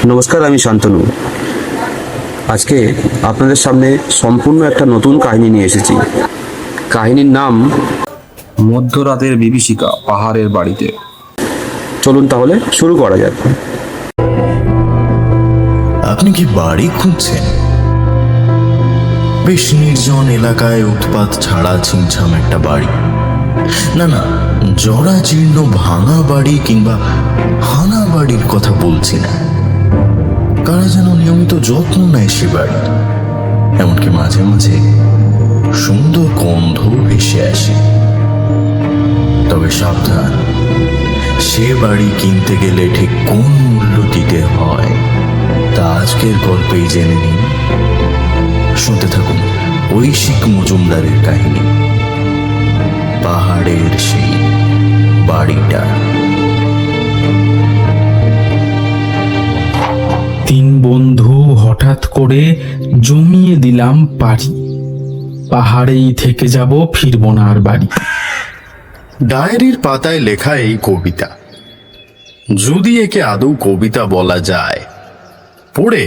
নমস্কার, আমি শান্তনু। আজকে আপনাদের সামনে সম্পূর্ণ একটা নতুন কাহিনী নিয়ে এসেছি। কাহিনীর নাম মধ্যরাতের বিভীষিকা পাহাড়ের বাড়িতে। চলুন তাহলে শুরু করা যাক। আপনি কি বাড়ি খুঁজছেন? বেশ নির্জন এলাকায় উৎপাত ছাড়া ছিমছাম একটা বাড়ি, না না, জরা জীর্ণ ভাঙা বাড়ি কিংবা হানা বাড়ির কথা বলছি না। কারা যেন নিয়মিত যত্ন নেয় সে বাড়ি, এমনকি মাঝে মাঝে সুন্দর গন্ধ ভেসে আসে। তবে সাবধান, সে বাড়ি কিনতে গেলে ঠিক কোন মূল্য দিতে হয় তা আজকের গল্পেই জেনে নিন। শুনতে থাকুন ঐশিক মজুমদারের কাহিনী, পাহাড়ের সেই বাড়িটা। তিন বন্ধু হঠাৎ করে জমিয়ে দিলাম পারি, পাহাড়েই থেকে যাব, ফিরবো না আর বাড়ি। ডায়েরির পাতায় লেখা এই কবিতা, যদি একে আদৌ কবিতা বলা যায়, পড়ে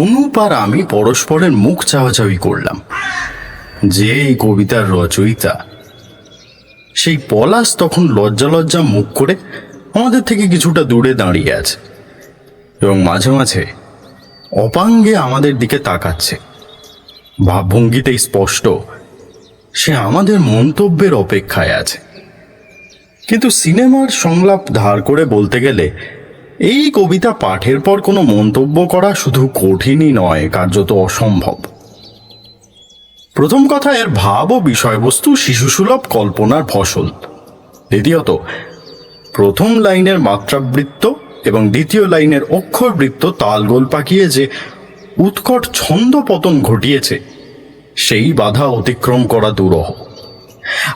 অনুপ আর আমি পরস্পরের মুখ চাওয়াচাওয়ি করলাম। যে এই কবিতার রচয়িতা, সেই পলাশ তখন লজ্জা লজ্জা মুখ করে আমাদের থেকে কিছুটা দূরে দাঁড়িয়ে আছে এবং মাঝে মাঝে অপাঙ্গে আমাদের দিকে তাকাচ্ছে। ভাবভঙ্গিতেই স্পষ্ট সে আমাদের মন্তব্যের অপেক্ষায় আছে। কিন্তু সিনেমার সংলাপ ধার করে বলতে গেলে এই কবিতা পাঠের পর কোনো মন্তব্য করা শুধু কঠিনই নয়, কার্যত অসম্ভব। প্রথম কথা, এর ভাব ও বিষয়বস্তু শিশুসুলভ কল্পনার ফসল। দ্বিতীয়ত, প্রথম লাইনের মাত্রাবৃত্ত এবং দ্বিতীয় লাইনের অক্ষরবৃত্ত তালগোল পাকিয়ে যে উৎকট ছন্দ পতন ঘটিয়েছে, সেই বাধা অতিক্রম করা দুরূহ।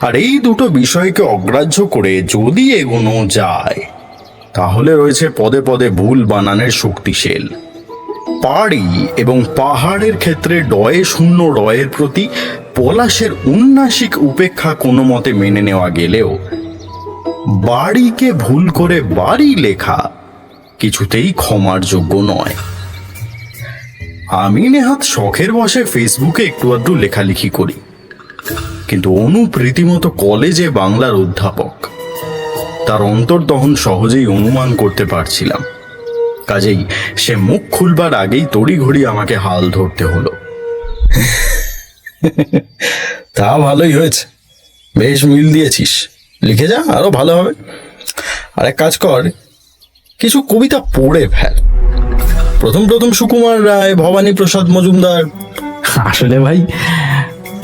আর এই দুটো বিষয়কে অগ্রাহ্য করে যদি এগোনো যায়, তাহলে রয়েছে পদে পদে ভুল বানানের শক্তিশাল। পাড়ি এবং পাহাড়ের ক্ষেত্রে ডয়ে শূন্য রয়ের প্রতি পলাশের উন্নাসিক উপেক্ষা কোনো মতে মেনে নেওয়া গেলেও বাড়িকে ভুল করে বাড়ি লেখা কিছুতেই ক্ষমার যোগ্য নয়। আমি নেহাত শখের বসে ফেসবুকে একটু আধটু লেখালেখি করি, কিন্তু অনুপ রীতিমতো কলেজে বাংলার অধ্যাপক। তার অন্তর্দহন সহজেই অনুমান করতে পারছিলাম, কাজেই সে মুখ খুলবার আগেই তড়িঘড়ি আমাকে হাল ধরতে হলো। তা ভালোই হয়েছে, বেশ মিল দিয়েছিস, লিখে যা, আরো ভালো হবে। আর এক কাজ কর, কিছু কবিতা পড়ে ফেল। প্রথম প্রথম সুকুমার রায়, ভবানী প্রসাদ মজুমদার। আসলে ভাই,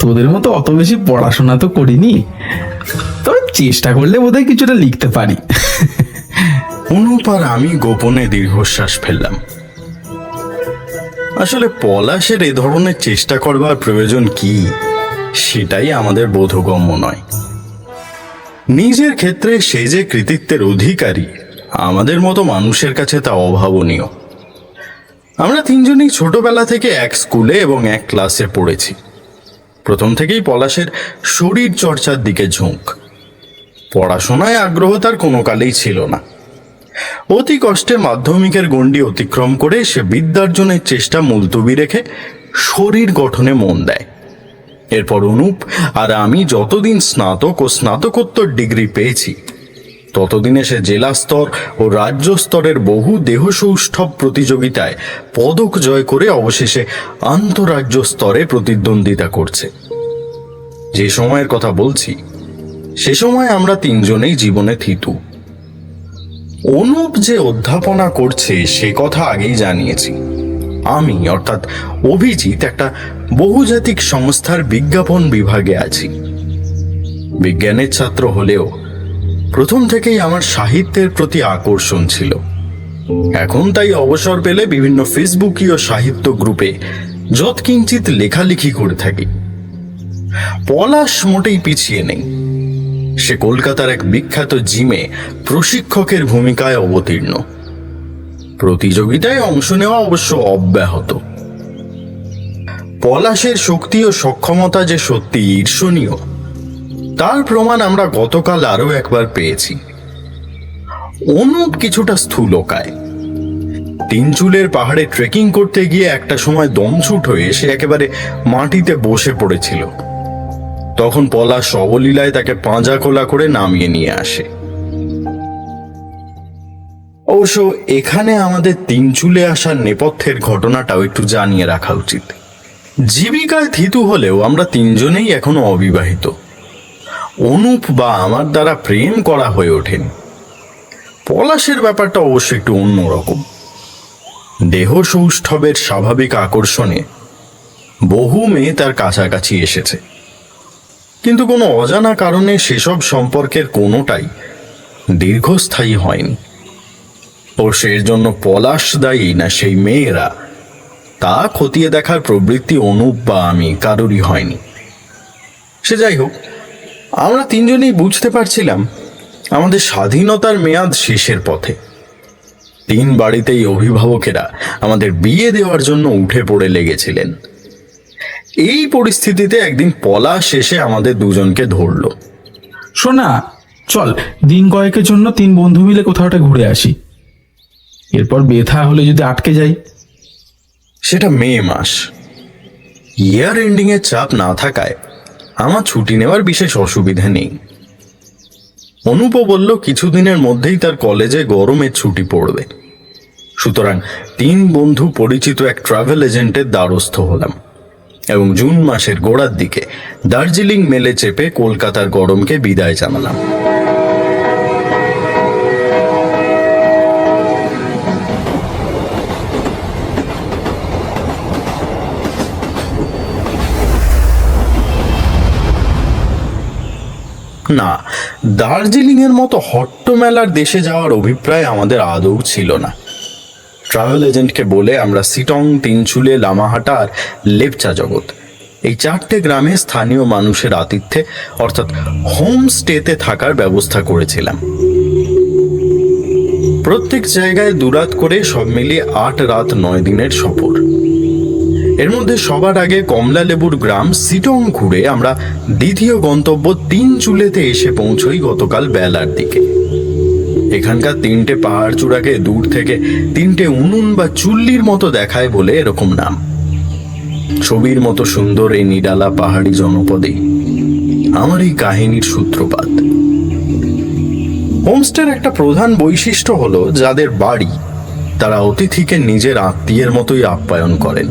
তোদের মতো অত বেশি পড়াশোনা তো করিনি, তবে চেষ্টা করলে বোধহয় কিছুটা লিখতে পারি। অনুপ আর আমি গোপনে দীর্ঘশ্বাস ফেললাম। আসলে পলাশের এ ধরনের চেষ্টা করবার প্রয়োজন কি, সেটাই আমাদের বোধগম্য নয়। নিজের ক্ষেত্রে সে যে কৃতিত্বের অধিকারী, আমাদের মতো মানুষের কাছে তা অভাবনীয়। আমরা তিনজনই ছোটবেলা থেকে এক স্কুলে এবং এক ক্লাসে পড়েছি। প্রথম থেকেই পলাশের শরীর চর্চার দিকে ঝোঁক। পড়াশোনায় আগ্রহ তার কোনো কালেই ছিল না। অতি কষ্টে মাধ্যমিকের গণ্ডি অতিক্রম করে সে বিদ্যার্জনের চেষ্টা মুলতবি রেখে শরীর গঠনে মন দেয়। এরপর অনুপ আর আমি যতদিন স্নাতক ও স্নাতকোত্তর ডিগ্রি পেয়েছি, ততদিনে সে জেলা স্তর ও রাজ্য স্তরের বহু দেহসৌষ্ঠব প্রতিযোগিতায় পদক জয় করে অবশেষে আন্তঃরাজ্য স্তরে প্রতিদ্বন্দ্বিতা করছে। যে সময়ের কথা বলছি, সে সময় আমরা তিনজনেই জীবনে থিতু। অনুপ যে অধ্যাপনা করছে সে কথা আগেই জানিয়েছি। আমি অর্থাৎ অভিজিৎ একটা বহুজাতিক সংস্থার বিজ্ঞাপন বিভাগে আছি। বিজ্ঞানের ছাত্র হলেও প্রথম থেকেই আমার সাহিত্যের প্রতি আকর্ষণ ছিল। এখন তাই অবসর পেলে বিভিন্ন ফেসবুকীয় সাহিত্য গ্রুপে যৎকিঞ্চিত লেখালেখি করে থাকি। পলাশ মোটেই পিছিয়ে নেই। সে কলকাতার এক বিখ্যাত জিমে প্রশিক্ষকের ভূমিকায় অবতীর্ণ। প্রতিযোগিতায় অংশ নেওয়া অবশ্য অব্যাহত। পলাশের শক্তি ও সক্ষমতা যে সত্যি ঈর্ষণীয়, তার প্রমাণ আমরা গতকাল আরো একবার পেয়েছি। অনুপ কিছুটা স্থূলকায়, তিনচুলের পাহাড়ে ট্রেকিং করতে গিয়ে একটা সময় দমছুট হয়ে সে একেবারে মাটিতে বসে পড়েছিল। তখন পলাশ অবলীলায় তাকে পাঁজা খোলা করে নামিয়ে নিয়ে আসে। অবশ্য এখানে আমাদের তিনচুলে আসার নেপথ্যের ঘটনাটাও একটু জানিয়ে রাখা উচিত। জীবিকায় থিতু হলেও আমরা তিনজনেই এখনো অবিবাহিত। অনুপ বা আমার দ্বারা প্রেম করা হয়ে ওঠেনি। পলাশের ব্যাপারটা অবশ্য একটু অন্যরকম। দেহ সৌষ্ঠবের স্বাভাবিক আকর্ষণে বহু মেয়ে তার কাছাকাছি এসেছে, কিন্তু কোনো অজানা কারণে সেসব সম্পর্কের কোনোটাই দীর্ঘস্থায়ী হয়নি। ও সের জন্য পলাশ দায়ী না সেই মেয়েরা, তা খতিয়ে দেখার প্রবৃত্তি অনুপ বা আমি কারোরই হয়নি। সে যাই হোক, আমরা তিনজনেই বুঝতে পারছিলাম আমাদের স্বাধীনতার মেয়াদ শেষের পথে। তিন বাড়িতেই অভিভাবকেরা আমাদের বিয়ে দেওয়ার জন্য উঠে পড়ে লেগেছিলেন। এই পরিস্থিতিতে একদিন পলাশ এসে আমাদের দুজনকে ধরল। শোনা, চল দিন কয়েকের জন্য তিন বন্ধু মিলে কোথাও একটা ঘুরে আসি। এরপর বেথা হলে যদি আটকে যাই। সেটা মে মাস, ইয়ার এন্ডিং এর চাপ না থাকায় আমার ছুটি নেওয়ার বিশেষ অসুবিধা নেই। অনুপ বলল কিছুদিনের মধ্যেই তার কলেজে গরমের ছুটি পড়বে, সুতরাং তিন বন্ধু পরিচিত এক ট্রাভেল এজেন্টের দ্বারস্থ হলাম এবং জুন মাসের গোড়ার দিকে দার্জিলিং মেলে চেপে কলকাতার গরমকে বিদায় জানালাম। না, দার্জিলিং এর মতো হট্টমেলার দেশে যাওয়ার অভিপ্রায় আমাদের আদৌ ছিল না। ট্রাভেল এজেন্টকে বলে আমরা সিটং, তিনচুলে, লামাহাটা আর লেপচা জগৎ এই চারটে গ্রামে স্থানীয় মানুষের আতিথ্যে অর্থাৎ হোম স্টেতে থাকার ব্যবস্থা করেছিলাম। প্রত্যেক জায়গায় দুরাত করে সব মিলিয়ে 8 রাত 9 দিনের সফর। এর মধ্যে সবার আগে কমলা লেবুর গ্রাম সিটং ঘুরে আমরা দ্বিতীয় গন্তব্য তিনচুলেতে এসে পৌঁছই গতকাল বেলার দিকে। এখানকার 3টে পাহাড় চূড়াকে দূর থেকে 3টে উনুন বা চুল্লির মতো দেখায় বলে এরকম নাম। ছবির মতো সুন্দর এই নিরালা পাহাড়ি জনপদেই আমার এই কাহিনীর সূত্রপাত। হোমস্টের একটা প্রধান বৈশিষ্ট্য হলো যাদের বাড়ি তারা অতিথিকে নিজের আত্মীয়ের মতোই আপ্যায়ন করেন।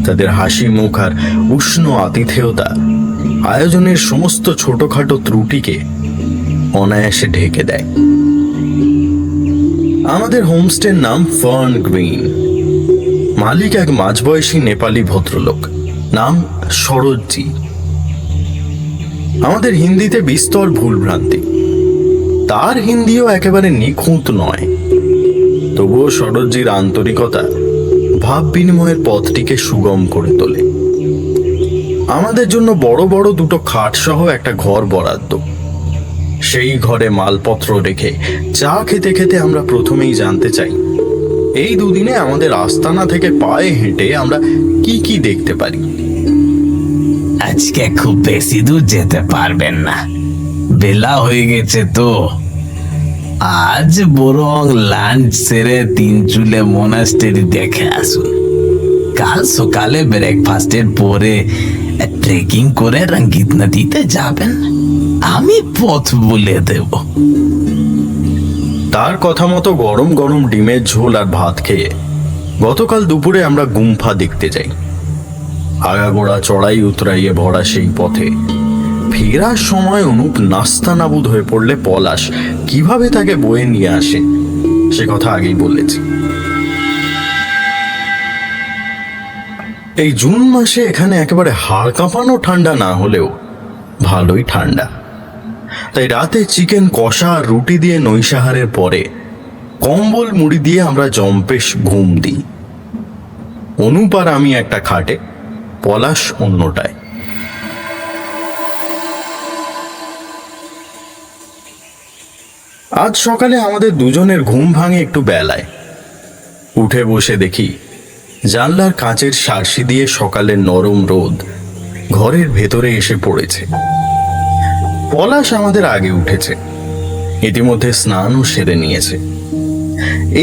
তাদের হাসি মুখ আর উষ্ণ আতিথেয়তা আয়োজনের সমস্ত ছোটখাটো ত্রুটিকে অনায়াসে ঢেকে দেয়। আমাদের হোমস্টের নাম ফার্ন গ্রিন। মালিক এক মাঝবয়সী নেপালি ভদ্রলোক, নাম সরোজজি। আমাদের হিন্দিতে বিস্তর ভুলভ্রান্তি, তার হিন্দিও একেবারে নিখুঁত নয়। তবুও সরোজজির আন্তরিকতা ভাব বিনিময়ের পথটিকে সুগম করে তোলে। আমাদের জন্য বড় বড় 2টো খাট সহ একটা ঘর বরাদ্দ। সেই ঘরে মালপত্র রেখে চা খেতে খেতে আমরা প্রথমেই জানতে চাই এই দুদিনে আমাদের আস্তানা থেকে পায়ে হেঁটে আমরা কি কি দেখতে পারি। আজকে খুব বেশি দূর যেতে পারবেন না, বেলা হয়ে গেছে তো। আজ বরং লাঞ্চ সেরে তিনচুলে মোনাস্টেরি দেখে আসুন। কাল সকালে ব্রেকফাস্টের পরে ট্রেকিং করে রঙ্গিত নদীতে যাবেন, আমি পথ বলে দেব। তার কথা মতো গরম গরম ডিমের ঝোল আর ভাত খেয়ে গতকাল দুপুরে আমরা গুম্ফা দেখতে যাই। আগাগোড়া চড়াই উতরাইয়ে ভরা সেই পথে ফেরার সময় অনুপ নাস্তানাবুদ হয়ে পড়লে পলাশ কিভাবে তাকে বয়ে নিয়ে আসে সে কথা আগেই বলেছি। এই জুন মাসে এখানে একেবারে হাড় কাঁপানো ঠান্ডা না হলেও ভালোই ঠান্ডা। তাই রাতে চিকেন কষা আর রুটি দিয়ে নৈশাহারের পরে কম্বল মুড়ি দিয়ে আমরা জম্পেশ ঘুম দিই। অনুপ আর আমি একটা খাটে, পলাশ অন্যটায়। আজ সকালে আমাদের দুজনের ঘুম ভাঙে একটু বেলায়। উঠে বসে দেখি জানলার কাঁচের শার্সি দিয়ে সকালের নরম রোদ ঘরের ভেতরে এসে পড়েছে। পলাশ আমাদের আগে উঠেছে, ইতিমধ্যে স্নানও সেরে নিয়েছে।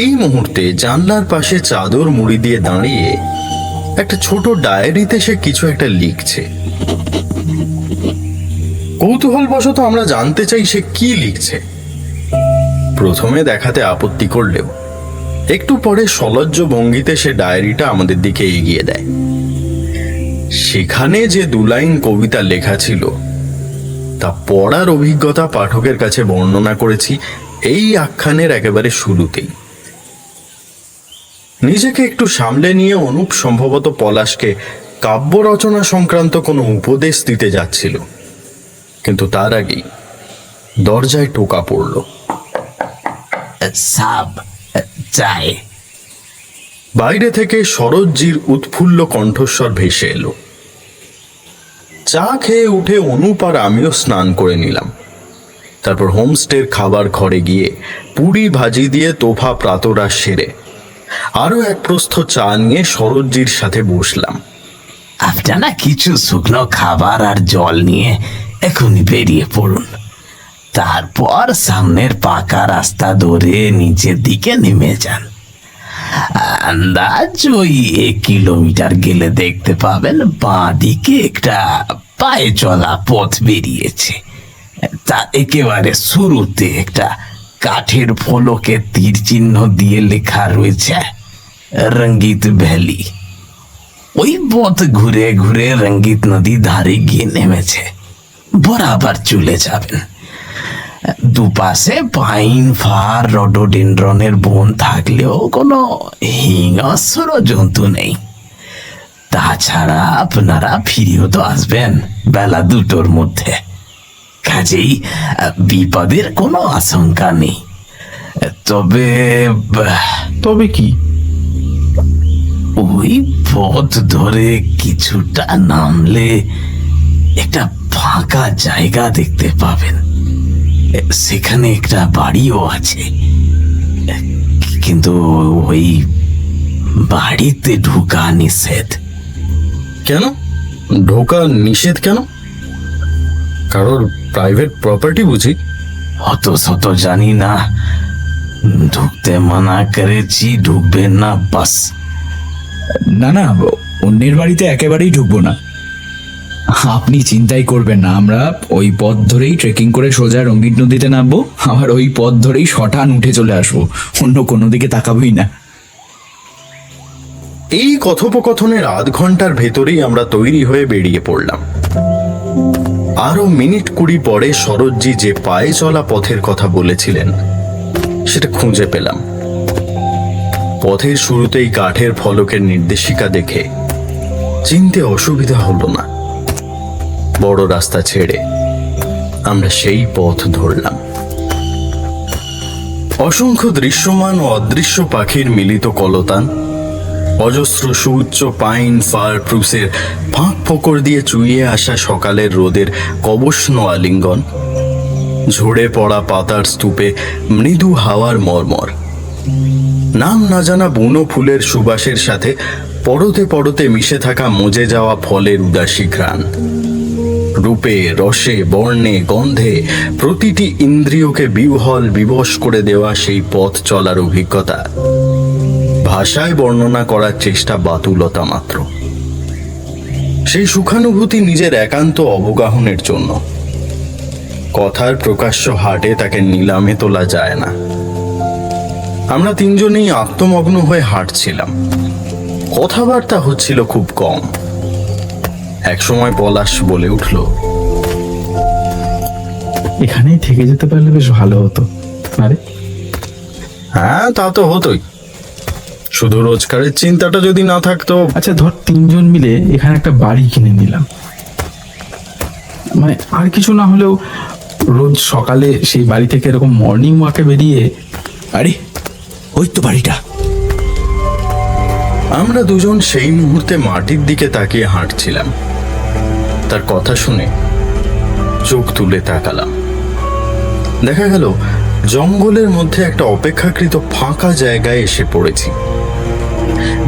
এই মুহূর্তে জানলার পাশে চাদর মুড়ি দিয়ে দাঁড়িয়ে একটা ছোট ডায়েরিতে সে কিছু একটা লিখছে। কৌতূহলবশত আমরা জানতে চাই সে কি লিখছে। প্রথমে দেখাতে আপত্তি করলেও একটু পরে সলজ্জ ভঙ্গিতে সে ডায়েরিটা আমাদের দিকে এগিয়ে দেয়। সেখানে যে 2 লাইন কবিতা লেখা ছিল তা পড়ার অভিজ্ঞতা পাঠকের কাছে বর্ণনা করেছি এই আখ্যানের একেবারে শুরুতেই। নিজেকে একটু সামলে নিয়ে অনুপ সম্ভবত পলাশকে কাব্য রচনা সংক্রান্ত কোনো উপদেশ দিতে যাচ্ছিল, কিন্তু তার আগেই দরজায় টোকা পড়ল। সাব চাই। বাইরে থেকে শরৎজির উৎফুল্ল কণ্ঠস্বর ভেসে এলো। চা খেয়ে উঠে অনুপ আর আমিও স্নান করে নিলাম। তারপর হোমস্টের খাবার ঘরে গিয়ে পুরি ভাজি দিয়ে তোফা প্রাতরাশ সেরে আরো এক প্রস্থ চা নিয়ে শরৎজির সাথে বসলাম। আপনারা কিছু শুকনো খাবার আর জল নিয়ে এখনই বেরিয়ে পড়ুন, তারপর সামনের পাকা রাস্তা ধরে নিচের দিকে নেমে যান। আন্দাজ ওই 1 কিলোমিটার গেলে দেখতে পাবেন বাঁ দিকে একটা পায়ে চলা পথ বেরিয়েছে। তার একেবারে শুরুতে একটা কাঠের ফলকে তীর চিহ্ন দিয়ে লেখা রয়েছে রঙ্গিত ভ্যালি। ওই পথ ঘুরে ঘুরে রঙ্গিত নদী ধারে গিয়ে নেমেছে। বরাবর চলে যাবেন। দুপাশে পাইন, ফার, রডোডেন্ড্রনের বন থাকলেও কোনো হিংস্র জন্তু নেই। তাছাড়া আপনারা ফিরেও তো আসবেন বেলা 2টোর মধ্যে, কাজেই বিপদের কোনো আশঙ্কা নেই। তবে তবে কি? ওই পথ ধরে কিছুটা নামলে একটা ফাঁকা জায়গা দেখতে পাবেন। সেখানে একটা বাড়িও আছে, কিন্তু ওই বাড়িতে ঢোকা নিষেধ। কেন ঢোকা নিষেধ? কেন? কারোর প্রাইভেট প্রপার্টি বুঝি? অত শত জানি না, ঢুকতে মানা করেছি, ঢুকবেন না বাস। না না, অন্যের বাড়িতে একেবারেই ঢুকবো না। আপনি চিন্তাই করবেন না, আমরা ওই পথ ধরেই ট্রেকিং করে সোজা রঙ্গিত নদীতে নামবো, আবার ওই পথ ধরেই শটান উঠে চলে আসবো, অন্য কোনো দিকে তাকাবই না। এই কথোপকথনের 0.5 ঘন্টার ভেতরেই আমরা তৈরি হয়ে বেরিয়ে পড়লাম। আরো মিনিট 20 পরে শরৎজি যে পায়ে চলা পথের কথা বলেছিলেন সেটা খুঁজে পেলাম। পথের শুরুতেই কাঠের ফলকের নির্দেশিকা দেখে চিনতে অসুবিধা হলো না। বড় রাস্তা ছেড়ে আমরা সেই পথ ধরলাম। অসংখ্য দৃশ্যমান ও অদৃশ্য পাখির মিলিত কলতান, অজস্র সুউচ্চ পাইন, ফার, প্রুসের ফাঁক ফোকর দিয়ে চুইয়ে আসা সকালের রোদের কবষ্ণ আলিঙ্গন, ঝরে পড়া পাতার স্তূপে মৃদু হাওয়ার মর্মর, নাম না জানা বুনো ফুলের সুবাসের সাথে পরতে পরতে মিশে থাকা মজে যাওয়া ফলের উদাসী ঘ্রাণ, রূপে, রসে, বর্ণে, গন্ধে প্রতিটি ইন্দ্রিয়কে বিহ্বল বিবশ করে দেওয়া সেই পথ চলার অভিজ্ঞতা ভাষায় বর্ণনা করার চেষ্টা বাতুলতা মাত্র। সেই সুখানুভূতি নিজের একান্ত অবগাহনের জন্য কথার প্রকাশ্য হাটে তাকে নিলামে তোলা যায় না। আমরা 3 জনেই আত্মমগ্ন হয়ে হাঁটছিলাম, কথাবার্তা হচ্ছিল খুব কম। একসময় পলাশ বলে উঠল, এখানেই থেকে যেতে পারলে বেশ ভালো হতো। আরে হ্যাঁ, তা তো হতোই, শুধু রোজগারের চিন্তাটা যদি না থাকতো। আচ্ছা ধর 3 জন মিলে এখানে একটা বাড়ি কিনে নিলাম, মানে আর কিছু না হলেও রোজ সকালে সেই বাড়ি থেকে এরকম মর্নিং ওয়াকে বেরিয়ে। আরে ওই তো বাড়িটা। আমরা দুজন সেই মুহূর্তে মাটির দিকে তাকিয়ে হাঁটছিলাম। তার কথা শুনে চোখ তুলে তাকালাম। দেখা গেল জঙ্গলের মধ্যে একটা অপেক্ষাকৃত ফাঁকা জায়গায় এসে পড়েছি।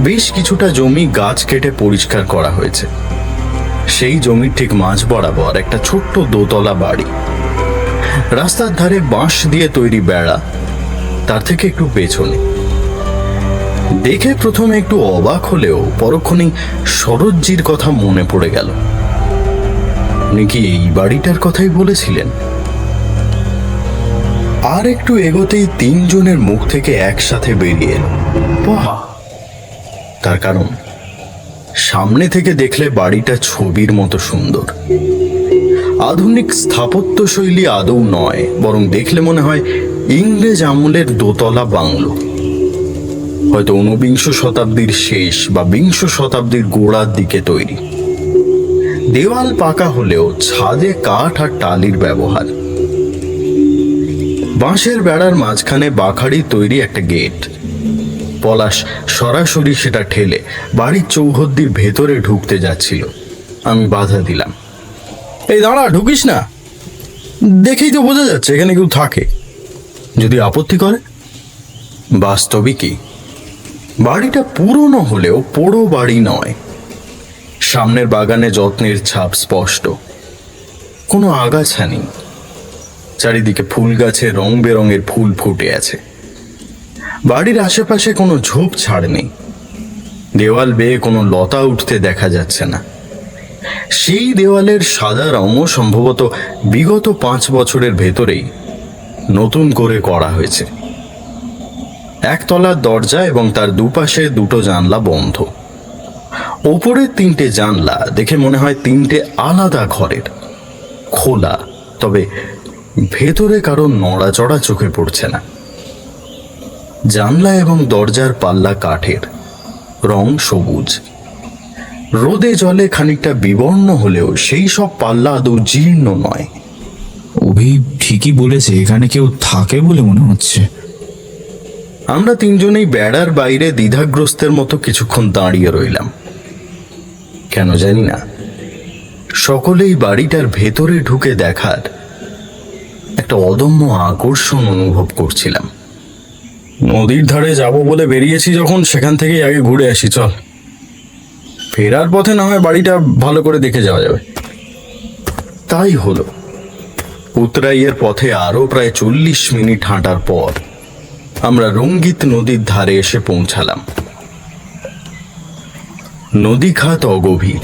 বেশ কিছুটা জমি গাছ কেটে পরিষ্কার করা হয়েছে। সেই জমির ঠিক মাঝ বরাবর একটা ছোট্ট দোতলা বাড়ি, রাস্তার ধারে বাঁশ দিয়ে তৈরি বেড়া, তার থেকে একটু পেছনে দেখে প্রথমে একটু অবাক হলেও পরক্ষণেই শরৎজির কথা মনে পড়ে গেল। উনি কি এই বাড়িটার কথাই বলেছিলেন? আর একটু এগোতেই তিনজনের মুখ থেকে একসাথে বেরিয়ে এলো, বাহ! তার কারণ সামনে থেকে দেখলে বাড়িটা ছবির মতো সুন্দর। আধুনিক স্থাপত্য শৈলী আদৌ নয়, বরং দেখলে মনে হয় ইংরেজ আমলের দোতলা বাংলো, হয়তো ঊনবিংশ শতাব্দীর শেষ বা বিংশ শতাব্দীর গোড়ার দিকে তৈরি। দেওয়াল পাকা হলেও ছাদে কাঠ আর টালির ব্যবহার। বাঁশের বেড়ার মাঝখানে বাখাড়ি তৈরি একটা গেট। পলাশ সরাসরি সেটা ঠেলে বাড়ির চৌহদ্দির ভেতরে ঢুকতে যাচ্ছিল। আমি বাধা দিলাম, এই দাঁড়া, ঢুকিস না, দেখেই তো বোঝা যাচ্ছে এখানে কেউ থাকে। যদি আপত্তি করে? বাস্তবিকই বাড়িটা পুরনো হলেও পোড়ো বাড়ি নয়। সামনের বাগানে যত্নের ছাপ স্পষ্ট, কোনো আগাছা নেই। চারিদিকে ফুল গাছে রং বেরঙের ফুল ফুটে আছে। বাড়ির আশেপাশে কোনো ঝোপ ছাড় নেই। দেওয়াল বেয়ে কোনো লতা উঠতে দেখা যাচ্ছে না। সেই দেওয়ালের সাদা রঙও সম্ভবত বিগত 5 বছরের ভেতরেই নতুন করে করা হয়েছে। একতলার দরজা এবং তার দুপাশে দুটো জানলা বন্ধ। ওপরের 3টে জানলা দেখে মনে হয় 3টে আলাদা ঘরের, খোলা, তবে ভেতরে কারো নড়াচড়া চোখে পড়ছে না। জানলা এবং দরজার পাল্লা কাঠের, রং সবুজ। রোদে জলে খানিকটা বিবর্ণ হলেও সেই সব পাল্লা আদৌ জীর্ণ নয়। অভি ঠিকই বলেছে, এখানে কেউ থাকে বলে মনে হচ্ছে। আমরা তিনজনেই বেড়ার বাইরে দ্বিধাগ্রস্তের মতো কিছুক্ষণ দাঁড়িয়ে রইলাম। কেন জানি না, সকলেই বাড়িটার ভেতরে ঢুকে দেখার একটা অদম্য আকর্ষণ অনুভব করছিলাম। নদীর ধারে যাব বলে বেরিয়েছি যখন, সেখান থেকেই আগে ঘুরে আসি, চল। ফেরার পথে না হয় বাড়িটা ভালো করে দেখে যাওয়া যাবে। তাই হলো। উতরাইয়ের পথে আরো প্রায় 40 মিনিট হাঁটার পর আমরা রঙ্গিত নদীর ধারে এসে পৌঁছালাম। নদী খাত অগভীর,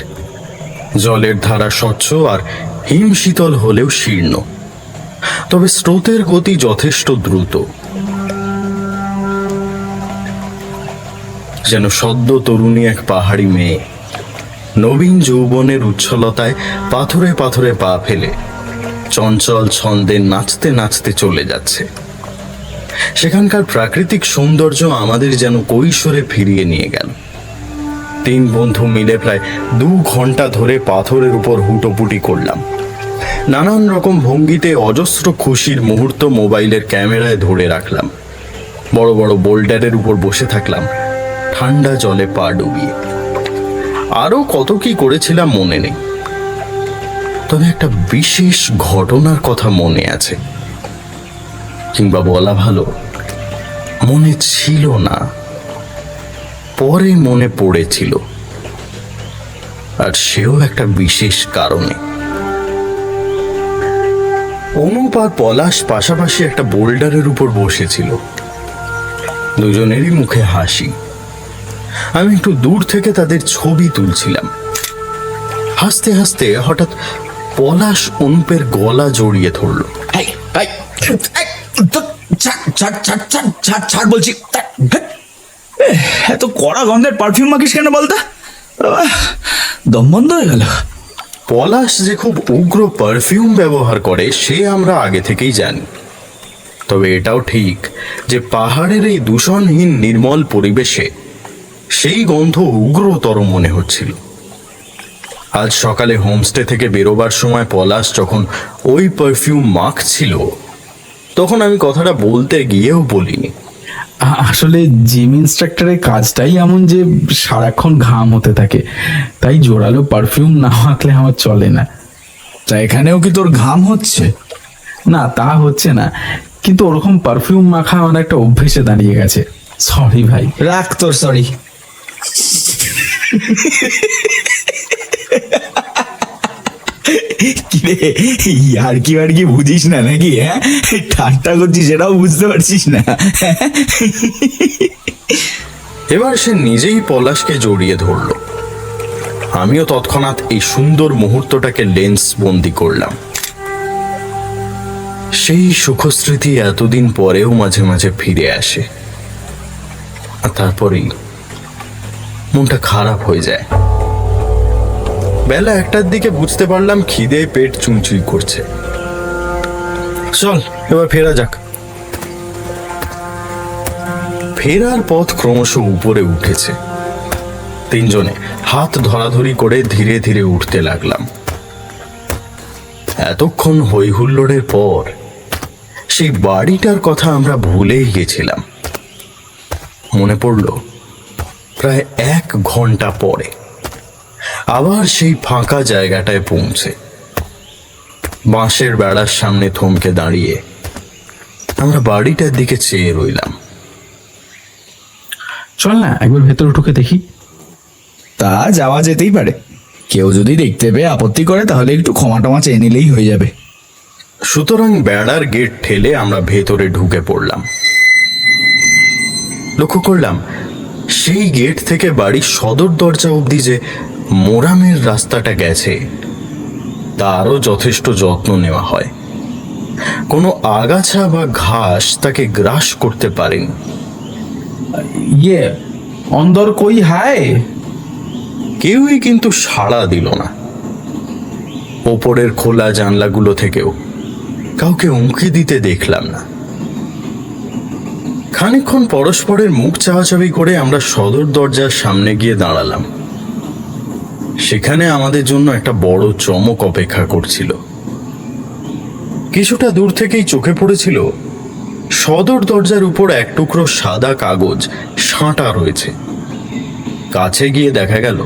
জলের ধারা স্বচ্ছ আর হিমশীতল হলেও শীর্ণ, তবে স্রোতের গতি যথেষ্ট দ্রুত। যেন সদ্য তরুণী এক পাহাড়ি মেয়ে নবীন যৌবনের উচ্ছলতায় পাথরে পাথরে পা ফেলে চঞ্চল ছন্দে নাচতে নাচতে চলে যাচ্ছে। সেখানকার প্রাকৃতিক সৌন্দর্য আমাদের যেন কৈশোরে ফিরিয়ে নিয়ে গেল। 3 বন্ধু মিলে প্রায় 2 ঘন্টা ধরে পাথরের উপর হুটোপুটি করলাম। নানান রকম ভঙ্গিতে অজস্র খুশির মুহূর্ত মোবাইলের ক্যামেরায় ধরে রাখলাম। বড় বড় বোল্ডারের উপর বসে থাকলাম, ঠান্ডা জলে পা ডুবিয়ে। আরো কত কি করেছিলাম মনে নেই, তবে একটা বিশেষ ঘটনার কথা মনে আছে, কিংবা বলা ভালো মনে ছিল না, পরে মনে পড়েছিল, আর সেও একটা বিশেষ কারণে। অনুপ আর পলাশ পাশাপাশি একটা বোল্ডারের উপর বসেছিল, দুজনেরই মুখে হাসি। আমি একটু দূর থেকে তাদের ছবি তুলছিলাম। হাসতে হাসতে হঠাৎ পলাশ অনুপের গলা জড়িয়ে ধরল। ছাড় বলছি। এত কড়া গন্ধের পারফিউম মাখিস কেন বলতো? দম বন্ধ হয়ে গেল। পলাশ যে খুব উগ্র পারফিউম ব্যবহার করে সে আমরা আগে থেকেই জানি, তবে এটাও ঠিক যে পাহাড়ের এই দূষণহীন নির্মল পরিবেশে সেই গন্ধ উগ্রতর মনে হচ্ছিল। আজ সকালে হোমস্টে থেকে বেরোবার সময় পলাশ যখন ওই পারফিউম মাখছিল, তখন আমি কথাটা বলতে গিয়েও বলিনি। আসলে জিম ইন্সট্রাক্টরের কাজটাই এমন যে সারাক্ষণ ঘাম হতে থাকে, তাই জোরালো পারফিউম না মাখলে আমার চলে না। তা এখানেও কি তোর ঘাম হচ্ছে? না, তা হচ্ছে না, কিন্তু ওরকম পারফিউম মাখা আমার একটা অভ্যেসে দাঁড়িয়ে গেছে। সরি ভাই। রাখ তোর সরি। কিরে, আর কি বুঝিস না নাকি? হ্যাঁ, ঠাট্টা করছিস সেটাও বুঝতে পারছিস না? এবার সে নিজেই পলাশকে জড়িয়ে ধরল। আমিও তৎক্ষণাৎ এই সুন্দর মুহূর্তটাকে লেন্স বন্দি করলাম। সেই সুখস্মৃতি এতদিন পরেও মাঝে মাঝে ফিরে আসে, আর তারপরেই মনটা খারাপ হয়ে যায়। বেলা 1টার দিকে বুঝতে পারলাম খিদে পেট চুঁচুই করছে। চল এবার ফেরা যাক। ফেরার পথ ক্রমশ উপরে উঠেছে। তিনজনে হাত ধরাধরি করে ধীরে ধীরে উঠতে লাগলাম। এতক্ষণ হই হুল্লোড়ের পর সেই বাড়িটার কথা আমরা ভুলেই গেছিলাম। মনে পড়ল প্রায় 1 ঘন্টা পরে আবার সেই ফাঁকা জায়গাটায় পৌঁছে বাঁশের বেড়ার সামনে থমকে দাঁড়িয়ে আমরা বাড়িটার দিকে চেয়ে রইলাম। চল না একবার ভেতরে ঢুকে দেখি। তা যাওয়া যেতেই পারে। কেউ যদি দেখতে পেয়ে আপত্তি করে তাহলে একটু ক্ষমা টমা চেয়ে নিলেই হয়ে যাবে। সুতরাং বেড়ার গেট ঠেলে আমরা ভেতরে ঢুকে পড়লাম। লক্ষ্য করলাম সেই গেট থেকে বাড়ির সদর দরজা অবধি যে মোরামের রাস্তাটা গেছে তারও যথেষ্ট যত্ন নেওয়া হয়। কোনো আগাছা বা ঘাস তাকে গ্রাস করতে পারেনি। ইয়ে অন্দর কই হায়। কেউই কিন্তু সাড়া দিল না। ওপরের খোলা জানলাগুলো থেকেও কাউকে উঁকি দিতে দেখলাম না। খানিকক্ষণ পরস্পরের মুখ চাওয়াচাবি করে আমরা সদর দরজার সামনে গিয়ে দাঁড়ালাম। সেখানে আমাদের জন্য একটা বড় চমক অপেক্ষা করছিল। কিছুটা দূর থেকেই চোখে পড়েছিল সদর দরজার উপর এক টুকরো সাদা কাগজ সাঁটা রয়েছে। কাছে গিয়ে দেখা গেল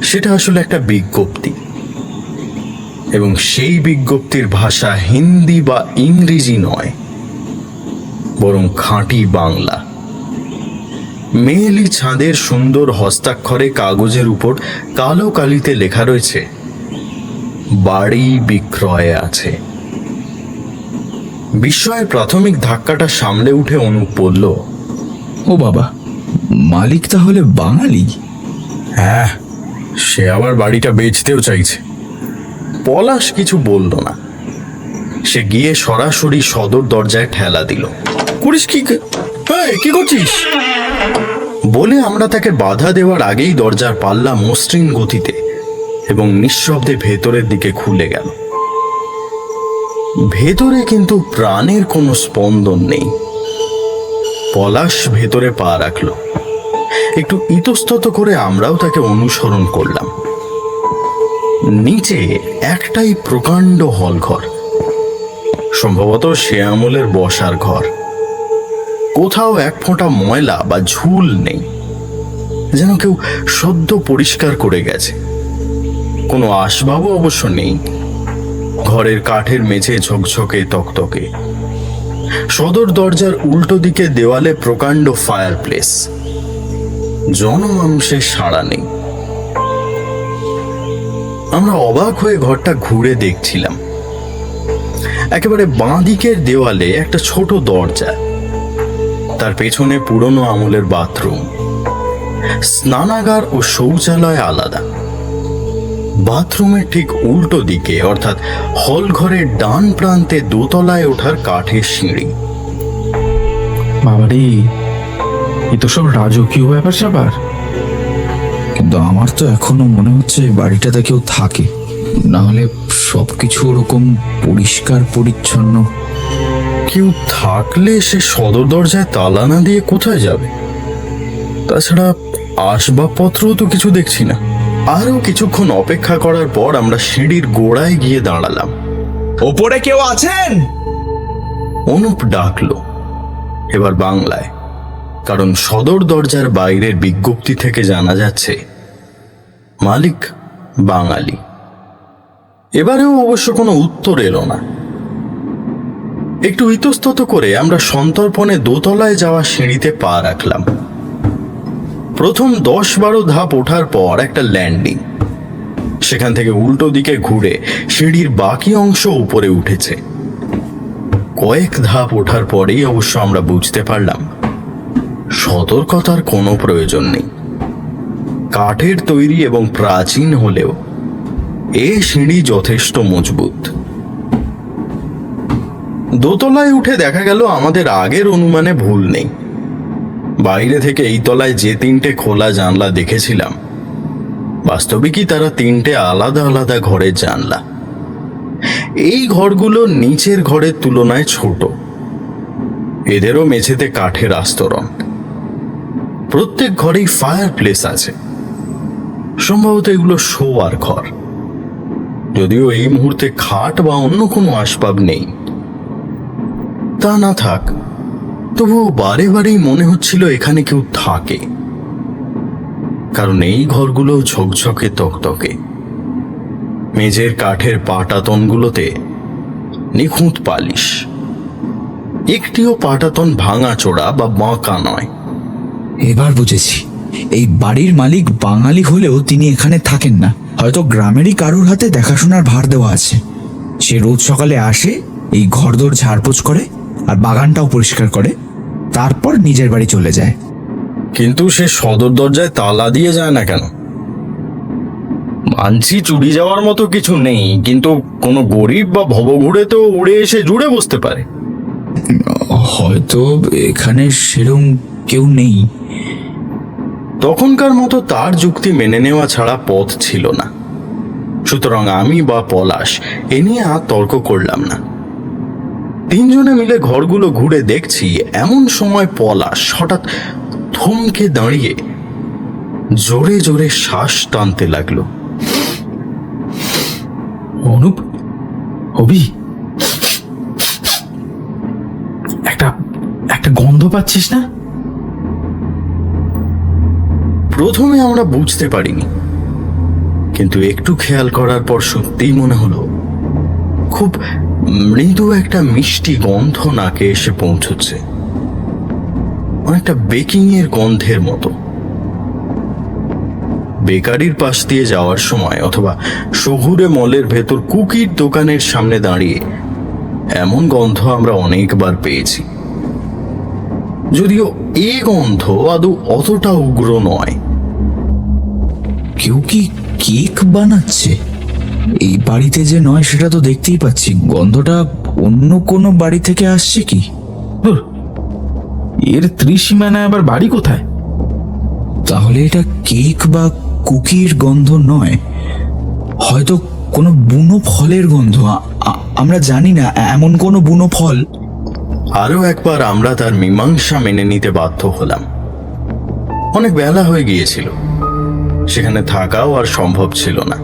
সেটা আসলে একটা বিজ্ঞপ্তি, এবং সেই বিজ্ঞপ্তির ভাষা হিন্দি বা ইংরেজি নয়, বরং খাঁটি বাংলা। মেয়েলি ছাঁদের সুন্দর হস্তাক্ষরে কাগজের উপর কালো কালিতে লেখা রয়েছে, বাড়ি বিক্রয়ে আছে। বিস্ময়ের প্রাথমিক ধাক্কাটা সামলে উঠে অনুপ বলল, ও বাবা, মালিক তাহলে বাঙালি? হ্যাঁ, সে আবার বাড়িটা বেচতেও চাইছে। পলাশ কিছু বলল না। সে গিয়ে সরাসরি সদর দরজায় ঠেলা দিল। করিস কি? কি করছিস? বলে আমরা তাকে বাধা দেওয়ার আগেই দরজার পাল্লা মসৃণ গতিতে এবং নিঃশব্দে ভেতরের দিকে খুলে গেল। ভেতরে কিন্তু প্রাণের কোনো স্পন্দন নেই। পলাশ ভেতরে পা রাখল। একটু ইতস্তত করে আমরাও তাকে অনুসরণ করলাম। নিচে একটাই প্রকাণ্ড হলঘর, সম্ভবত সে আমলের বসার ঘর। কোথাও এক ফোঁটা ময়লা বা ঝুল নেই, যেন কেউ সদ্য পরিষ্কার করে গেছে। কোনো আসবাবও অবশ্য নেই। ঘরের কাঠের মেঝে ঝকঝকে তকতকে। সদর দরজার উল্টো দিকে দেওয়ালে প্রকাণ্ড ফায়ার প্লেস। জনমানুষের সাড়া নেই। আমরা অবাক হয়ে ঘরটা ঘুরে দেখছিলাম। একেবারে বাঁ দিকের দেওয়ালে একটা ছোট দরজা, তার পেছনে পুরনো আমলের বাথরুম। স্নানাগার ও শৌচালয় আলাদা। বাথরুমের ঠিক উল্টো দিকে অর্থাৎ হল ঘরের ডান প্রান্তে দোতলায় ওঠার কাঠের সিঁড়ি। বাবারে, এ তো সব রাজকীয় ব্যাপার স্যাপার। কিন্তু আমার তো এখনো মনে হচ্ছে বাড়িটাতে কেউ থাকে, না হলে সবকিছু ওরকম পরিষ্কার পরিচ্ছন্ন। কেউ থাকলে সে সদর দরজায় তালা না দিয়ে কোথায় যাবে? তাছাড়া আসবাবপত্রও তো কিছু দেখছি না। আরো কিছুক্ষণ অপেক্ষা করার পর আমরা সিঁড়ির গোড়ায় গিয়ে দাঁড়ালাম। ওপরে কেউ আছেন? অনুপ ডাকলো, এবার বাংলায়, কারণ সদর দরজার বাইরের বিজ্ঞপ্তি থেকে জানা যাচ্ছে মালিক বাঙালি। এবারেও অবশ্য কোনো উত্তর এলো না। একটু ইতস্তত করে আমরা সন্তর্পণে দোতলায় যাওয়া সিঁড়িতে পা রাখলাম। প্রথম 10-12 ধাপ ওঠার পর একটা ল্যান্ডিং। সেখান থেকে উল্টো দিকে ঘুরে সিঁড়ির বাকি অংশ উপরে উঠেছে। কয়েক ধাপ ওঠার পরেই অবশ্য আমরা বুঝতে পারলাম সতর্কতার কোনো প্রয়োজন নেই। কাঠের তৈরি এবং প্রাচীন হলেও এ সিঁড়ি যথেষ্ট মজবুত। দোতলায় উঠে দেখা গেল আমাদের আগের অনুমানে ভুল নেই। বাইরে থেকে এই তলায় যে 3টে খোলা জানলা দেখেছিলাম, বাস্তবিকই তারা 3টে আলাদা আলাদা ঘরের জানলা। এই ঘরগুলো নিচের ঘরের তুলনায় ছোট। এদেরও মেঝেতে কাঠের আস্তরণ। প্রত্যেক ঘরেই ফায়ার প্লেস আছে। সম্ভবত এগুলো শোয়ার ঘর, যদিও এই মুহূর্তে খাট বা অন্য কোনো আসবাব নেই। তা না থাক, তবুও বারে বারেই মনে হচ্ছিল এখানে কেউ থাকে, কারণ এই ঘরগুলো ঝকঝকে তকতকে। মেঝের কাঠের পাটাতনগুলোতে নিখুঁত পালিশ। একটিও পাটাতন ভাঙা চোরা বা বাঁকা নয়। এবার বুঝেছি, এই বাড়ির মালিক বাঙালি হলেও তিনি এখানে থাকেন না। হয়তো গ্রামেরই কারোর হাতে দেখাশোনার ভার দেওয়া আছে। সে রোজ সকালে আসে, এই ঘরদোর ঝাড়পোছ করে আর বাগানটাও পরিষ্কার করে, তারপর নিজের বাড়ি চলে যায়। কিন্তু সে সদর দরজায় তালা দিয়ে যায় না কেন? মানছি চুরি যাওয়ার মতো কিছু নেই, কিন্তু কোনো গরিব বা ভবঘুরে তো উড়ে এসে জুড়ে বসতে পারে। হয়তো এখানে সেরকম কেউ নেই। তখনকার মতো তার যুক্তি মেনে নেওয়া ছাড়া পথ ছিল না। সুতরাং আমি বা পলাশ এ নিয়ে আর তর্ক করলাম না। 3 জনে মিলে ঘরগুলো ঘুরে দেখছি, এমন সময় পলাশ হঠাৎ থমকে দাঁড়িয়ে জোরে জোরে শ্বাস টানতে লাগলো। অনুপ, হবি, একটা একটা গন্ধ পাচ্ছিস না? প্রথমে আমরা বুঝতে পারিনি, কিন্তু একটু খেয়াল করার পর সত্যিই মনে হলো খুব মৃদু একটা মিষ্টি গন্ধ নাকে এসে পৌঁছচ্ছে, অনেকটা বেকিং এর গন্ধের মতো। বেকারির পাশ দিয়ে যাওয়ার সময় অথবা শহুরে মলের ভেতর কুকির দোকানের সামনে দাঁড়িয়ে এমন গন্ধ আমরা অনেকবার পেয়েছি, যদিও এই গন্ধ আদৌ অতটা উগ্র নয়। কেউ কি কেক বানাচ্ছে? এই বাড়িতে যে নয় সেটা তো দেখতেই পাচ্ছি। গন্ধটা অন্য কোনো বাড়ি থেকে আসছে কি? ধুর, এর ত্রিসীমানায় আবার বাড়ি কোথায়? তাহলে এটা কেক বা কুকির গন্ধ নয়, হয়তো কোনো বুনো ফলের গন্ধ। আমরা জানি না এমন কোনো বুনো ফল। আরো একবার আমরা তার মীমাংসা মেনে নিতে বাধ্য হলাম। অনেক বেলা হয়ে গিয়েছিল, সেখানে থাকাও আর সম্ভব ছিল না।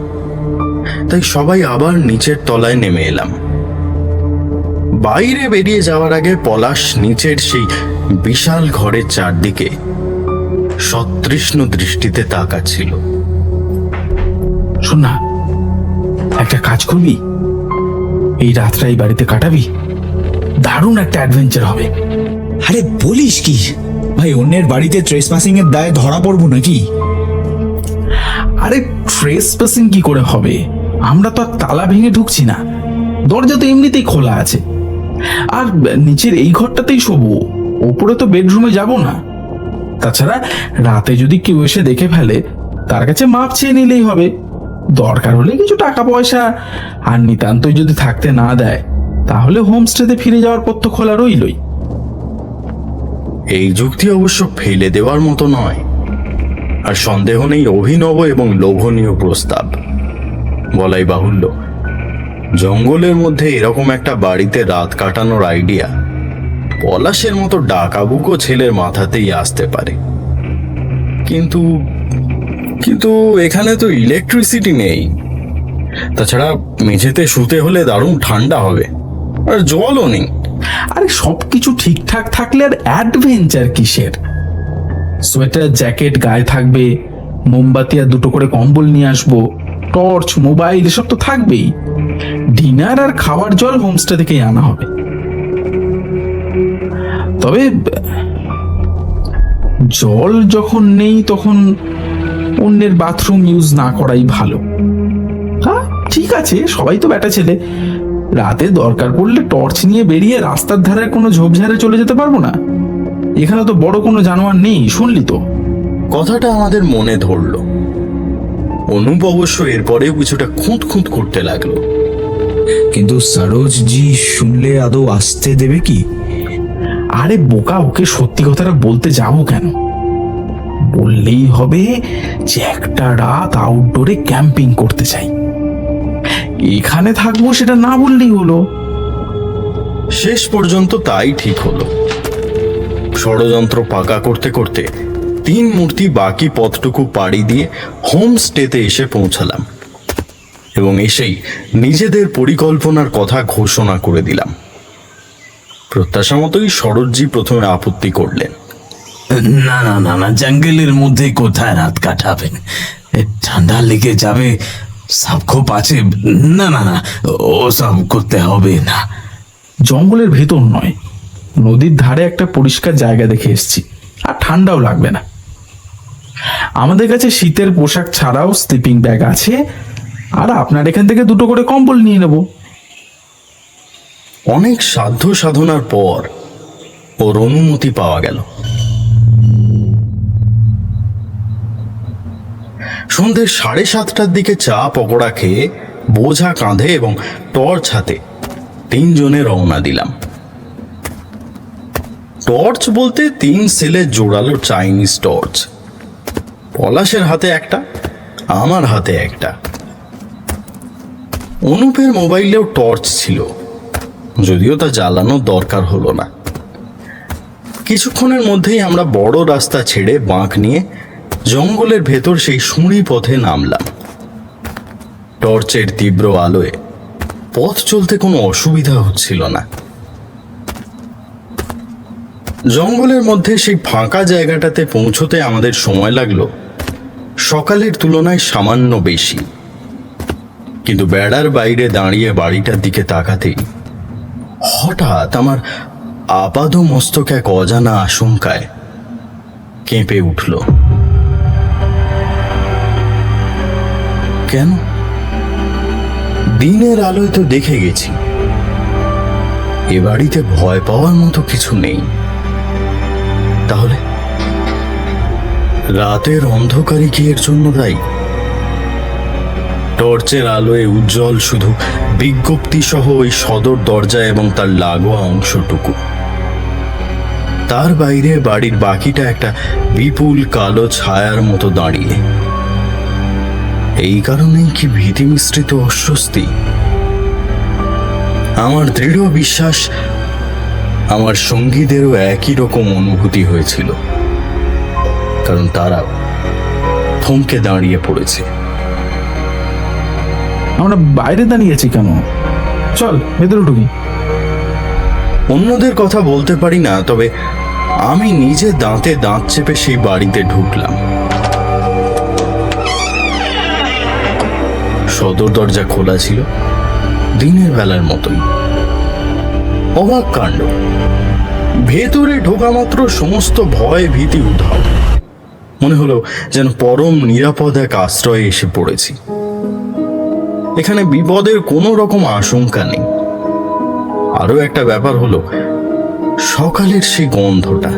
তাই সবাই আবার নিচের তলায় নেমে এলাম। বাইরে বেরিয়ে যাওয়ার আগে পলাশ নিচের সেই বিশাল ঘরের চারদিকে সতৃষ্ণ দৃষ্টিতে তাকাচ্ছিল। শোন না, একটা কাজ করবি, এই রাতটা এই বাড়িতে কাটাবি, দারুণ একটা অ্যাডভেঞ্চার হবে। আরে বলিস কি ভাই, অন্যের বাড়িতে ট্রেসপাসিং এর দায়ে ধরা পড়বো নাকি? আরে ট্রেসপাসিং কি করে হবে? আমরা তো আর তালা ভেঙে ঢুকছি না, দরজা তো এমনিতেই খোলা আছে। আর নিচের এই ঘরটাতেই শোবো, ওপরে তো বেডরুমে যাব না। তাছাড়া রাতে যদি কেউ এসে দেখে ফেলে, তার কাছে মাপ চেয়ে নিলেই হবে। দরকার হলে কিছু টাকা পয়সা, আর নিতান্তই যদি থাকতে না দেয়, তাহলে হোমস্টেতে ফিরে যাওয়ার পথ তো খোলা রইলই। এই যুক্তি অবশ্য ফেলে দেওয়ার মতো নয়, আর সন্দেহ নেই অভিনব এবং লোভনীয় প্রস্তাব। বলাই বাহুল্য, জঙ্গলের মধ্যে এরকম একটা বাড়িতে রাত কাটানোর আইডিয়া পলাশের মতো ডাকাবুকো ছেলের মাথাতেই আসতে পারে। কিন্তু কিন্তু এখানে তো ইলেকট্রিসিটি নেই। তাছাড়া মেঝেতে শুতে হলে দারুণ ঠান্ডা হবে, আর জলও নেই। আরে সবকিছু ঠিকঠাক থাকলে আর অ্যাডভেঞ্চার কিসের? সোয়েটার জ্যাকেট গায়ে থাকবে, মোমবাতি আর 2টো করে কম্বল নিয়ে আসবো, টর্চ, মোবাইল এসব তো থাকবেই। ডিনার আর খাবার জল হোমস্টে থেকেই আনা হবে। তবে জল যখন নেই, তখন অন্যের বাথরুম ইউজ না করাই ভালো। হ্যাঁ ঠিক আছে, সবাই তো বেটা ছেলে, রাতে দরকার পড়লে টর্চ নিয়ে বেরিয়ে রাস্তার ধারে কোনো ঝোপঝাড়ে চলে যেতে পারবো না? এখানে তো বড় কোনো জানোয়ার নেই, শুনলি তো। কথাটা আমাদের মনে ধরল। অনুপ অবশ্য এরপরেও কিছুটা খুঁত খুঁত করতে লাগলো। কিন্তু সরোজজি শুনলে আদৌ আসতে দেবে কি? আরে বোকা, ওকে সত্যি কথাটা বলতে যাবো কেন? বললেই হবে যে একটা রাত আউটডোরে ক্যাম্পিং করতে চাই, এখানে থাকবো, সেটা না বললেই হলো। শেষ পর্যন্ত তাই ঠিক হলো। ষড়যন্ত্র পাকা করতে করতে তিন মূর্তি বাকি পথটুকু পাড়ি দিয়ে হোমস্টেতে এসে পৌঁছালাম এবং এসেই নিজেদের পরিকল্পনার কথা ঘোষণা করে দিলাম। প্রত্যাশা মতোই সরোজজি প্রথমে আপত্তি করলেন। না না না না, জঙ্গলের মধ্যে কোথায় রাত কাটাবেন? ঠান্ডা লেগে যাবে, সাপখোপ আছে। না না না, ও সব করতে হবে না। জঙ্গলের ভেতর নয়, নদীর ধারে একটা পরিষ্কার জায়গা দেখে এসেছি, আর ঠান্ডাও লাগবে না। আমাদের কাছে শীতের পোশাক ছাড়াও স্লিপিং ব্যাগ আছে, আর আপনার এখান থেকে 2টো করে কম্বল নিয়ে নেব। অনেক সাধ্য সাধনার পর ওর অনুমতি পাওয়া গেল। সন্ধ্যে 7:30টার দিকে চা পকোড়া খেয়ে বোঝা কাঁধে এবং টর্চ হাতে 3 জনে রওনা দিলাম। টর্চ বলতে 3 সেলের জোড়ালো চাইনিজ টর্চ। পলাশের হাতে একটা, আমার হাতে একটা। অনুপের মোবাইলেও টর্চ ছিল, যদিও তা জ্বালানোর দরকার হলো না। কিছুক্ষণের মধ্যেই আমরা বড় রাস্তা ছেড়ে বাঁক নিয়ে জঙ্গলের ভেতর সেই সুঁড়ি পথে নামলাম। টর্চের তীব্র আলোয় পথ চলতে কোনো অসুবিধা হচ্ছিল না। জঙ্গলের মধ্যে সেই ফাঁকা জায়গাটাতে পৌঁছতে আমাদের সময় লাগলো সকালের তুলনায় সামান্য বেশি। কিন্তু বেড়ার বাইরে দাঁড়িয়ে বাড়িটার দিকে তাকাতেই হঠাৎ আমার আপাদ মস্তক এক অজানা আশঙ্কায় কেঁপে উঠল। কেন? দিনের আলোয় তো দেখে গেছি এ বাড়িতে ভয় পাওয়ার মতো কিছু নেই। তাহলে রাতের অন্ধকারই কি এর জন্য দায়ী? টর্চের আলোয় উজ্জ্বল শুধু বিজ্ঞপ্তি সহ ওই সদর দরজা এবং তার লাগোয়া অংশটুকু। তার বাইরে বাড়ির বাকিটা একটা বিপুল কালো ছায়ার মতো দাঁড়িয়ে। এই কারণেই কি ভীতি মিশ্রিত অস্বস্তি? আমার দৃঢ় বিশ্বাস আমার সঙ্গীদেরও একই রকম অনুভূতি হয়েছিল, কারণ তারাও থমকে দাঁড়িয়ে পড়েছে। আমরা বাইরে দাঁড়িয়ে আছি কেন? চল ভেতরে ঢুকি। অন্যদের কথা বলতে পারি না, তবে আমি নিজে দাঁতে দাঁত চেপে সেই বাড়িতে ঢুকলাম। সদর দরজা খোলা ছিল, দিনের বেলার মতোই। অবাক কাণ্ড, ভেতরে ঢোকা মাত্র সমস্ত ভয় ভীতি উধাও। মনে হলো যেন পরম নিরাপদ এক আশ্রয়ে এসে পড়েছি। এখানে বিপদের কোনো রকম আশঙ্কা নেই। আরো একটা ব্যাপার হলো সকালের সেই গন্ধটা,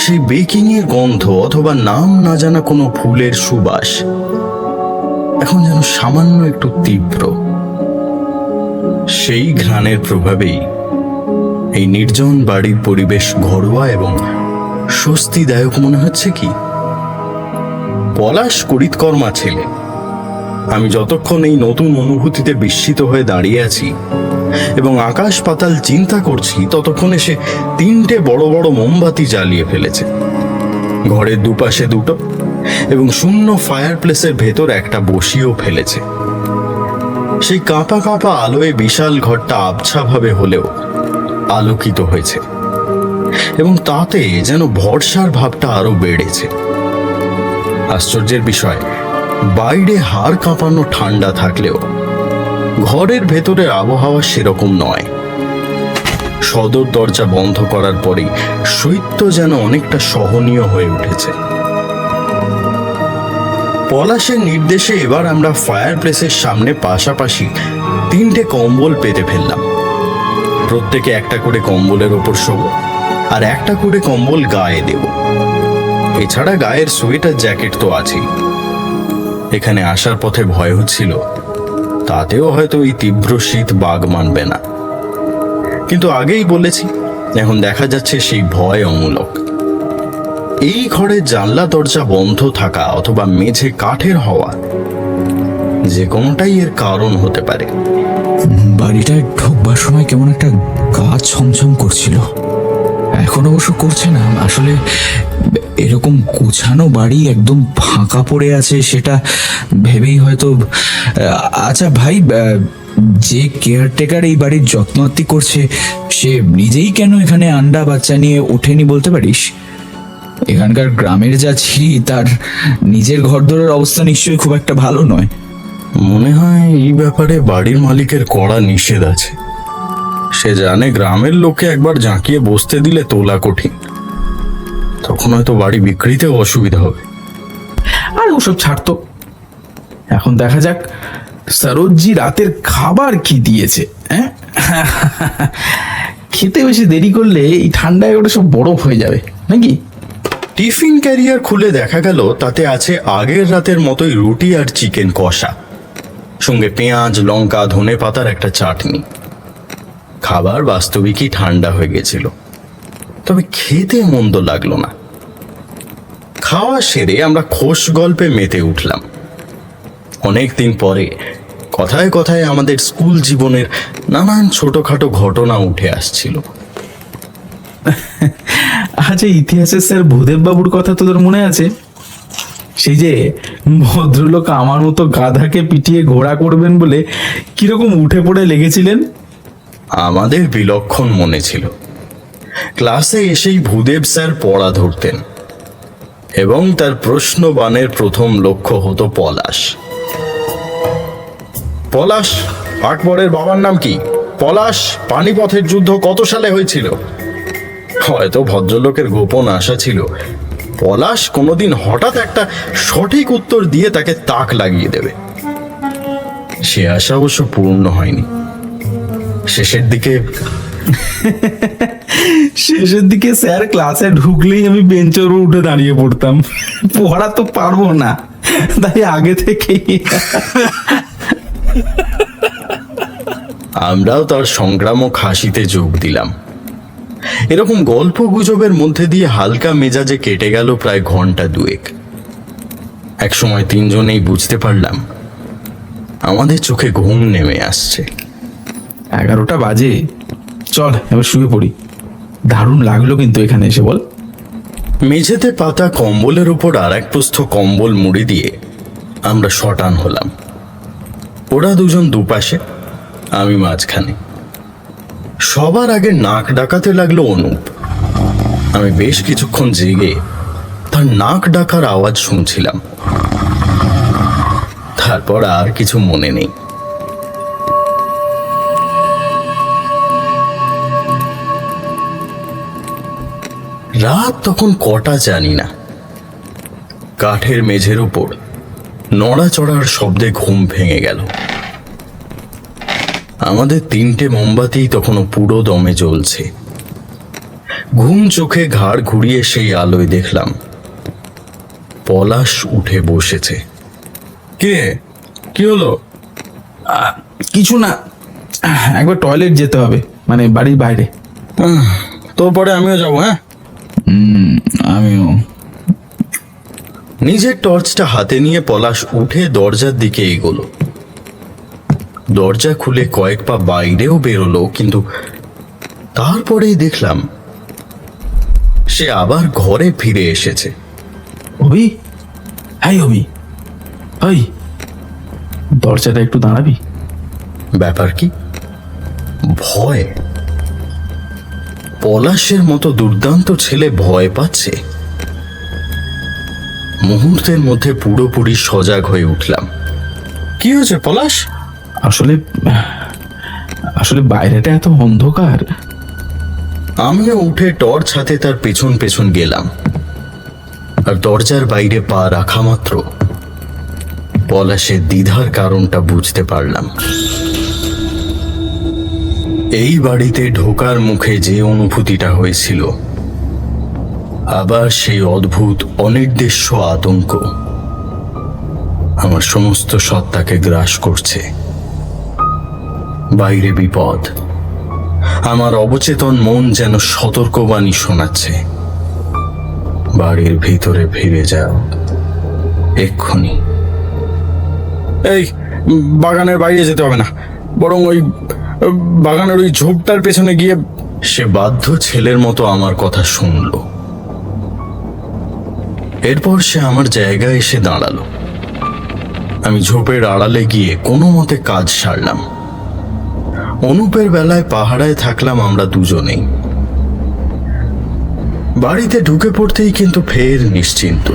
সেই বেকিং এর গন্ধ অথবা নাম না জানা কোনো ফুলের সুবাস এখন যেন সামান্য একটু তীব্র। সেই ঘ্রাণের প্রভাবেই এই নির্জন বাড়ির পরিবেশ ঘরোয়া এবং স্বস্তিদায়ক মনে হচ্ছে। কি পলাশ করিতকর্মা ছেলে। আমি যতক্ষণ এই নতুন অনুভূতিতে বিস্মিত হয়ে দাঁড়িয়ে আছি এবং আকাশ পাতাল চিন্তা করছি, ততক্ষণে সে 3টে বড় বড় মোমবাতি জ্বালিয়ে ফেলেছে। ঘরের দুপাশে 2টো এবং শূন্য ফায়ার প্লেসের ভেতর একটা বসিয়েও ফেলেছে। সেই কাঁপা কাঁপা আলোয় বিশাল ঘরটা আবছাভাবে হলেও আলোকিত হয়েছে এবং তাতে যেন ভরসার ভাবটা আরো বেড়েছে। আশ্চর্যের বিষয়, বাইরে হাড় কাঁপানো ঠান্ডা থাকলেও ঘরের ভেতরের আবহাওয়া সেরকম নয়। সদর দরজা বন্ধ করার পরেই শৈত্য যেন অনেকটা সহনীয় হয়ে উঠেছে। পলাশের নির্দেশে এবার আমরা ফায়ার প্লেসের সামনে পাশাপাশি 3টে কম্বল পেতে ফেললাম। প্রত্যেকে একটা করে কম্বলের ওপর শোবো আর একটা করে কম্বল গায়ে দেব। এছাড়া গায়ের সোয়েটার জ্যাকেট তো আছেই। এখানে আসার পথে ভয় হচ্ছিল তাতেও হয়তো এই তীব্র শীত বাগ মানবে না, কিন্তু আগেই বলেছি এখন দেখা যাচ্ছে সেই ভয় অমূলক। এই ঘরের জানলা দরজা বন্ধ থাকা অথবা মেঝে কাঠের হওয়া, যে কোনোটাই এর কারণ হতে পারে। বাড়িটায় ঢোকবার সময় কেমন একটা গা ছমছম করছিল, এখন অবশ্য করছে না। আসলে এরকম গোছানো বাড়ি একদম ফাঁকা পড়ে আছে সেটা ভেবেই হয়তো। আচ্ছা ভাই, যে কেয়ারটেকার এই বাড়ির যত্নআত্তি করছে সে নিজেই কেন এখানে আন্ডা বাচ্চা নিয়ে ওঠেনি বলতে পারিস? এখানকার গ্রামের যা ছিরি তার নিজের ঘরদোরের অবস্থা নিশ্চয়ই খুব একটা ভালো নয়। মনে হয় এই ব্যাপারে বাড়ির মালিকের কড়া নিষেধ আছে। সে জানে গ্রামের লোককে একবার জাঁকিয়ে বসতে দিলে তোলা কঠিন, তখন হয়তো বাড়ি বিক্রিতেও অসুবিধা হবে। আর ওসব ছাড়তো, এখন দেখা যাক সরোজজি রাতের খাবার কি দিয়েছে। হ্যাঁ, খেতে বেশি দেরি করলে এই ঠান্ডায় ওটা সব বরফ হয়ে যাবে নাকি? টিফিন ক্যারিয়ার খুলে দেখা গেল তাতে আছে আগের রাতের মতোই রুটি আর চিকেন কষা, সঙ্গে পেঁয়াজ, লঙ্কা, ধনে পাতার একটা চাটনি। খাবার বাস্তবিকই ঠান্ডা হয়ে গেছিল, তবে খেতে মন্দ লাগলো না। খাওয়া সেরে আমরা খোশ গল্পে মেতে উঠলাম। অনেকদিন পরে কথায় কথায় আমাদের স্কুল জীবনের নানান ছোটখাটো ঘটনা উঠে আসছিল। আচ্ছা, ইতিহাসের স্যার ভূদেব বাবুর কথা তোদের মনে আছে? সেই যে ভদ্রলোক আমার মতো গাধাকে পিটিয়ে ঘোড়া করবেন বলে কিরকম উঠে পড়ে লেগেছিলেন? আমাদের বিলক্ষণ মনে ছিল। ক্লাসে এসেই ভূদেব স্যার পড়া ধরতেন এবং তার প্রশ্নবাণের প্রথম লক্ষ্য হতো পলাশ। পলাশ, আকবরের বাবার নাম কি? পলাশ, পানিপথের যুদ্ধ কত সালে হয়েছিল? হয়তো ভদ্রলোকের গোপন আশা ছিল পলাশ কোনোদিন হঠাৎ একটা সঠিক উত্তর দিয়ে তাকে তাক লাগিয়ে দেবে। সে আশা অবশ্য পূর্ণ হয়নি। শেষের দিকে স্যার ক্লাসে ঢুকলেই আমি বেঞ্চের উপর উঠে দাঁড়িয়ে পড়তাম। পড়া তো পারবো না, তাই আগে থেকেই। আমরাও তার সংগ্রামক হাসিতে যোগ দিলাম। এরকম গল্প গুজবের মধ্যে দিয়ে হালকা মেজাজে কেটে গেল প্রায় ঘন্টা দুয়েক। একসময় তিনজনেই বুঝতে পারলাম আমাদের চোখে ঘুম নেমে আসছে। 11টা বাজে, চল এবার শুয়ে পড়ি। দারুণ লাগলো কিন্তু এখানে এসে, বল? মেঝেতে পাতা কম্বলের উপর আর এক প্রস্থ কম্বল মুড়ি দিয়ে আমরা শটান হলাম। ওরা দুজন দুপাশে, আমি মাঝখানে। সবার আগে নাক ডাকাতে লাগলো অনুপ। আমি বেশ কিছুক্ষণ জেগে তার নাক ডাকার আওয়াজ শুনছিলাম। তারপর আর কিছু মনে নেই। রাত তখন কটা জানি না। কাঠের মেঝের উপর নড়াচড়ার শব্দে ঘুম ভেঙে গেল। আমাদের 3টে মোমবাতি তখনও পুরো দমে জ্বলছে। ঘুম চোখে ঘাড় ঘুরিয়ে সেই আলোয় দেখলাম পলাশ উঠে বসেছে। কি হলো? কিছু না, একবার টয়লেট যেতে হবে, মানে বাড়ির বাইরে। তোর পরে আমিও যাবো। হ্যাঁ, আমিও। নিজের টর্চটা হাতে নিয়ে পলাশ উঠে দরজার দিকে এগোলো। দরজা খুলে কয়েক পা বাইরেও বেরোলো, কিন্তু তারপরেই দেখলাম সে আবার ঘরে ফিরে এসেছে। অভি, হাই অভি, হাই, দরজাটা একটু দাঁড়াবি? ব্যাপার কি? ভয়? পলাশের মতো দুর্দান্ত ছেলে ভয় পাচ্ছে? মুহূর্তের মধ্যে পুরোপুরি সজাগ হয়ে উঠলাম। কি হয়েছে পলাশ? আসলে বাইরেটা এত অন্ধকার। আমিও উঠে টর্চ হাতে তার পেছন পেছন গেলাম, আর দরজার বাইরে পা রাখা মাত্র পলাশের দ্বিধার কারণটা বুঝতে পারলাম। এই বাড়িতে ঢোকার মুখে যে অনুভূতিটা হয়েছিল আবার সেই অদ্ভুত অনির্দিষ্ট আতঙ্ক আমার সমস্ত সত্তাকে গ্রাস করছে। বাইরে বিপদ, আমার অবচেতন মন যেন সতর্কবাণী শোনাচ্ছে, বাড়ির ভিতরে ফিরে যাও এক্ষুনি। এই বাগানের বাইরে যেতে হবে না, বরং ওই বাগানের ওই ঝোপটার পেছনে গিয়ে। সে বাধ্য ছেলের মতো আমার কথা শুনল। এরপর সে আমার জায়গায় এসে দাঁড়ালো। আমি ঝোপের আড়ালে গিয়ে কোনো মতে কাজ সারলাম। অনুপের বেলায় পাহারায় থাকলাম আমরা দুজনেই। বাড়িতে ঢুকে পড়তেই কিন্তু ফের নিশ্চিন্ত,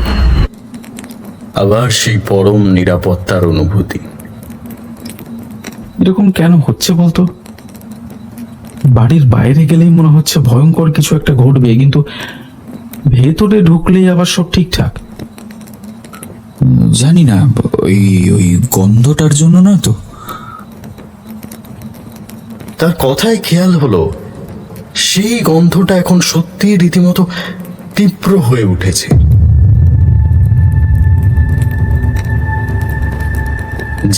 আবার সেই পরম নিরাপত্তার অনুভূতি। এরকম কেন হচ্ছে বলতো? বাড়ির বাইরে গেলেই মনে হচ্ছে ভয়ঙ্কর কিছু একটা ঘটবে, কিন্তু ভেতরে ঢুকলেই আবার সব ঠিকঠাক। জানি না, ওই ওই গন্ধটার জন্য না তো। তার কথায় খেয়াল হলো সেই গন্ধটা এখন সত্যি রীতিমতো তীব্র হয়ে উঠেছে।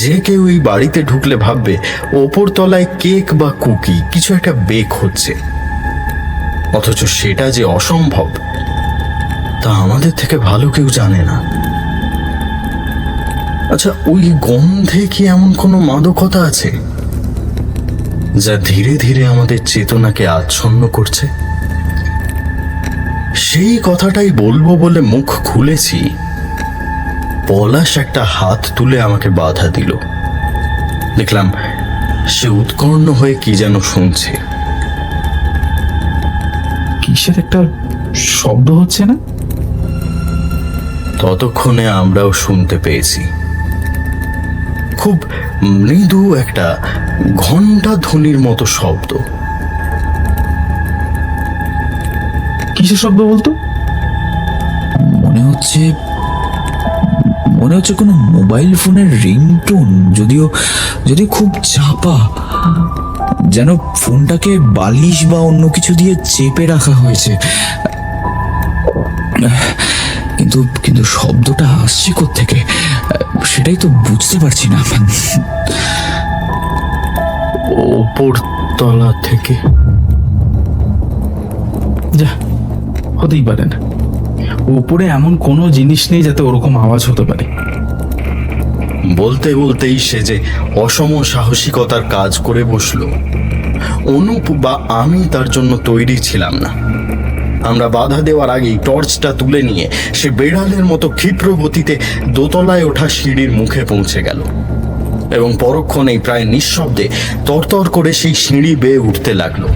যে কেউ এই বাড়িতে ঢুকলে ভাববে ওপর তলায় কেক বা কুকি কিছু একটা বেক হচ্ছে, অথচ সেটা যে অসম্ভব তা আমাদের থেকে ভালো কেউ জানে না। আচ্ছা, ওই গন্ধে কি এমন কোনো মাদকতা আছে যা ধীরে ধীরে আমাদের চেতনাকে আচ্ছন্ন করছে? সেই কথাটাই বলবো বলে মুখ খুলেছি, পলাশ একটা হাত তুলে আমাকে বাধা দিল। দেখলাম সে উৎকণ্ঠ হয়ে কি যেন শুনছে। কিসের একটা শব্দ হচ্ছে না? ততক্ষণে আমরাও শুনতে পেয়েছি খুব মৃদু একটা ঘণ্টা ধ্বনির মতো শব্দ। কিসের শব্দ বলতো? মনে হচ্ছে কোনো মোবাইল ফোনের রিংটোন, যদিও খুব চাপা, যেন ফোনটাকে বালিশ বা অন্য কিছু দিয়ে চেপে রাখা হয়েছে। কিন্তু শব্দটা আসছে কোত্থেকে সেটাই তো বুঝতে পারছি না। ওপর তলা থেকে। যা, হতেই পারে না। উপরে এমন কোনো জিনিস নেই যাতে ওরকম আওয়াজ হতে পারে। বলতে বলতেই সে যে অসম সাহসিকতার কাজ করে বসলো, অনুপ বা আমি তার জন্য তৈরি ছিলাম না। আমরা বাধা দেওয়ার আগেই টর্চটা তুলে নিয়ে সে বেড়ালের মতো ক্ষিপ্র গতিতে দোতলায় ওঠা সিঁড়ির মুখে পৌঁছে গেল এবং পরক্ষণেই প্রায় নিঃশব্দে তরতর করে সেই সিঁড়ি বেয়ে উঠতে লাগলো।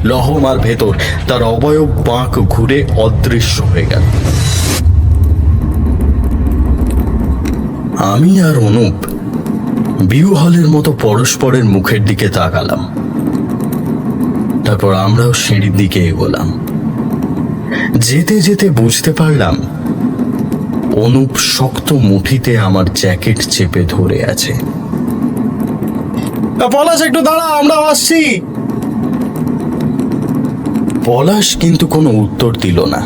লহমার ভেতর তার অবয়ব বাঁক ঘুরে অদৃশ্য হয়ে গেল। আমি আর অনুপ বিউহলের মতো পরস্পরের মুখের দিকে তাকালাম। তারপর আমরাও সিঁড়ির দিকে এগোলাম। যেতে যেতে বুঝতে পারলাম অনুপ শক্ত মুঠিতে আমার জ্যাকেট চেপে ধরে আছে। পলাশ, একটু দাঁড়া, আমরা আসছি। পলাশ কিন্তু কোনো উত্তর দিল না।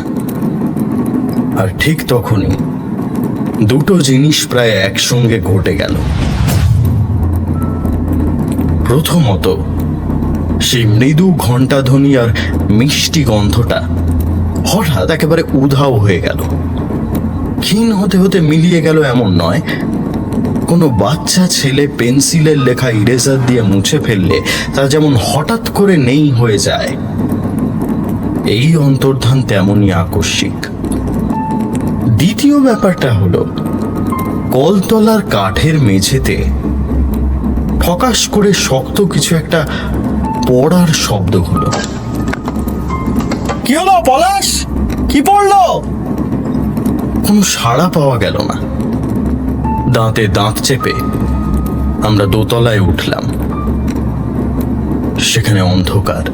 আর ঠিক তখনই দুটো জিনিস প্রায় একসঙ্গে ঘটে গেল। প্রথমত, সেই মৃদু ঘণ্টাধ্বনি আর মিষ্টি গন্ধটা হঠাৎ একেবারে উধাও হয়ে গেল। ক্ষীণ হতে হতে মিলিয়ে গেল এমন নয়, কোনো বাচ্চা ছেলে পেন্সিলের লেখা ইরেজার দিয়ে মুছে ফেললে তা যেমন হঠাৎ করে নেই হয়ে যায়, এই অন্তর্ধান তেমনই আকস্মিক। দ্বিতীয় ব্যাপারটা হলো, কলতলার কাঠের মেঝেতে ফকাস করে শক্ত কিছু একটা পড়ার শব্দ হলো। কি হলো পলাশ, কি পড়লো? কোনো সাড়া পাওয়া গেল না। দাঁতে দাঁত চেপে আমরা দোতলায় উঠলাম। সেখানে অন্ধকার,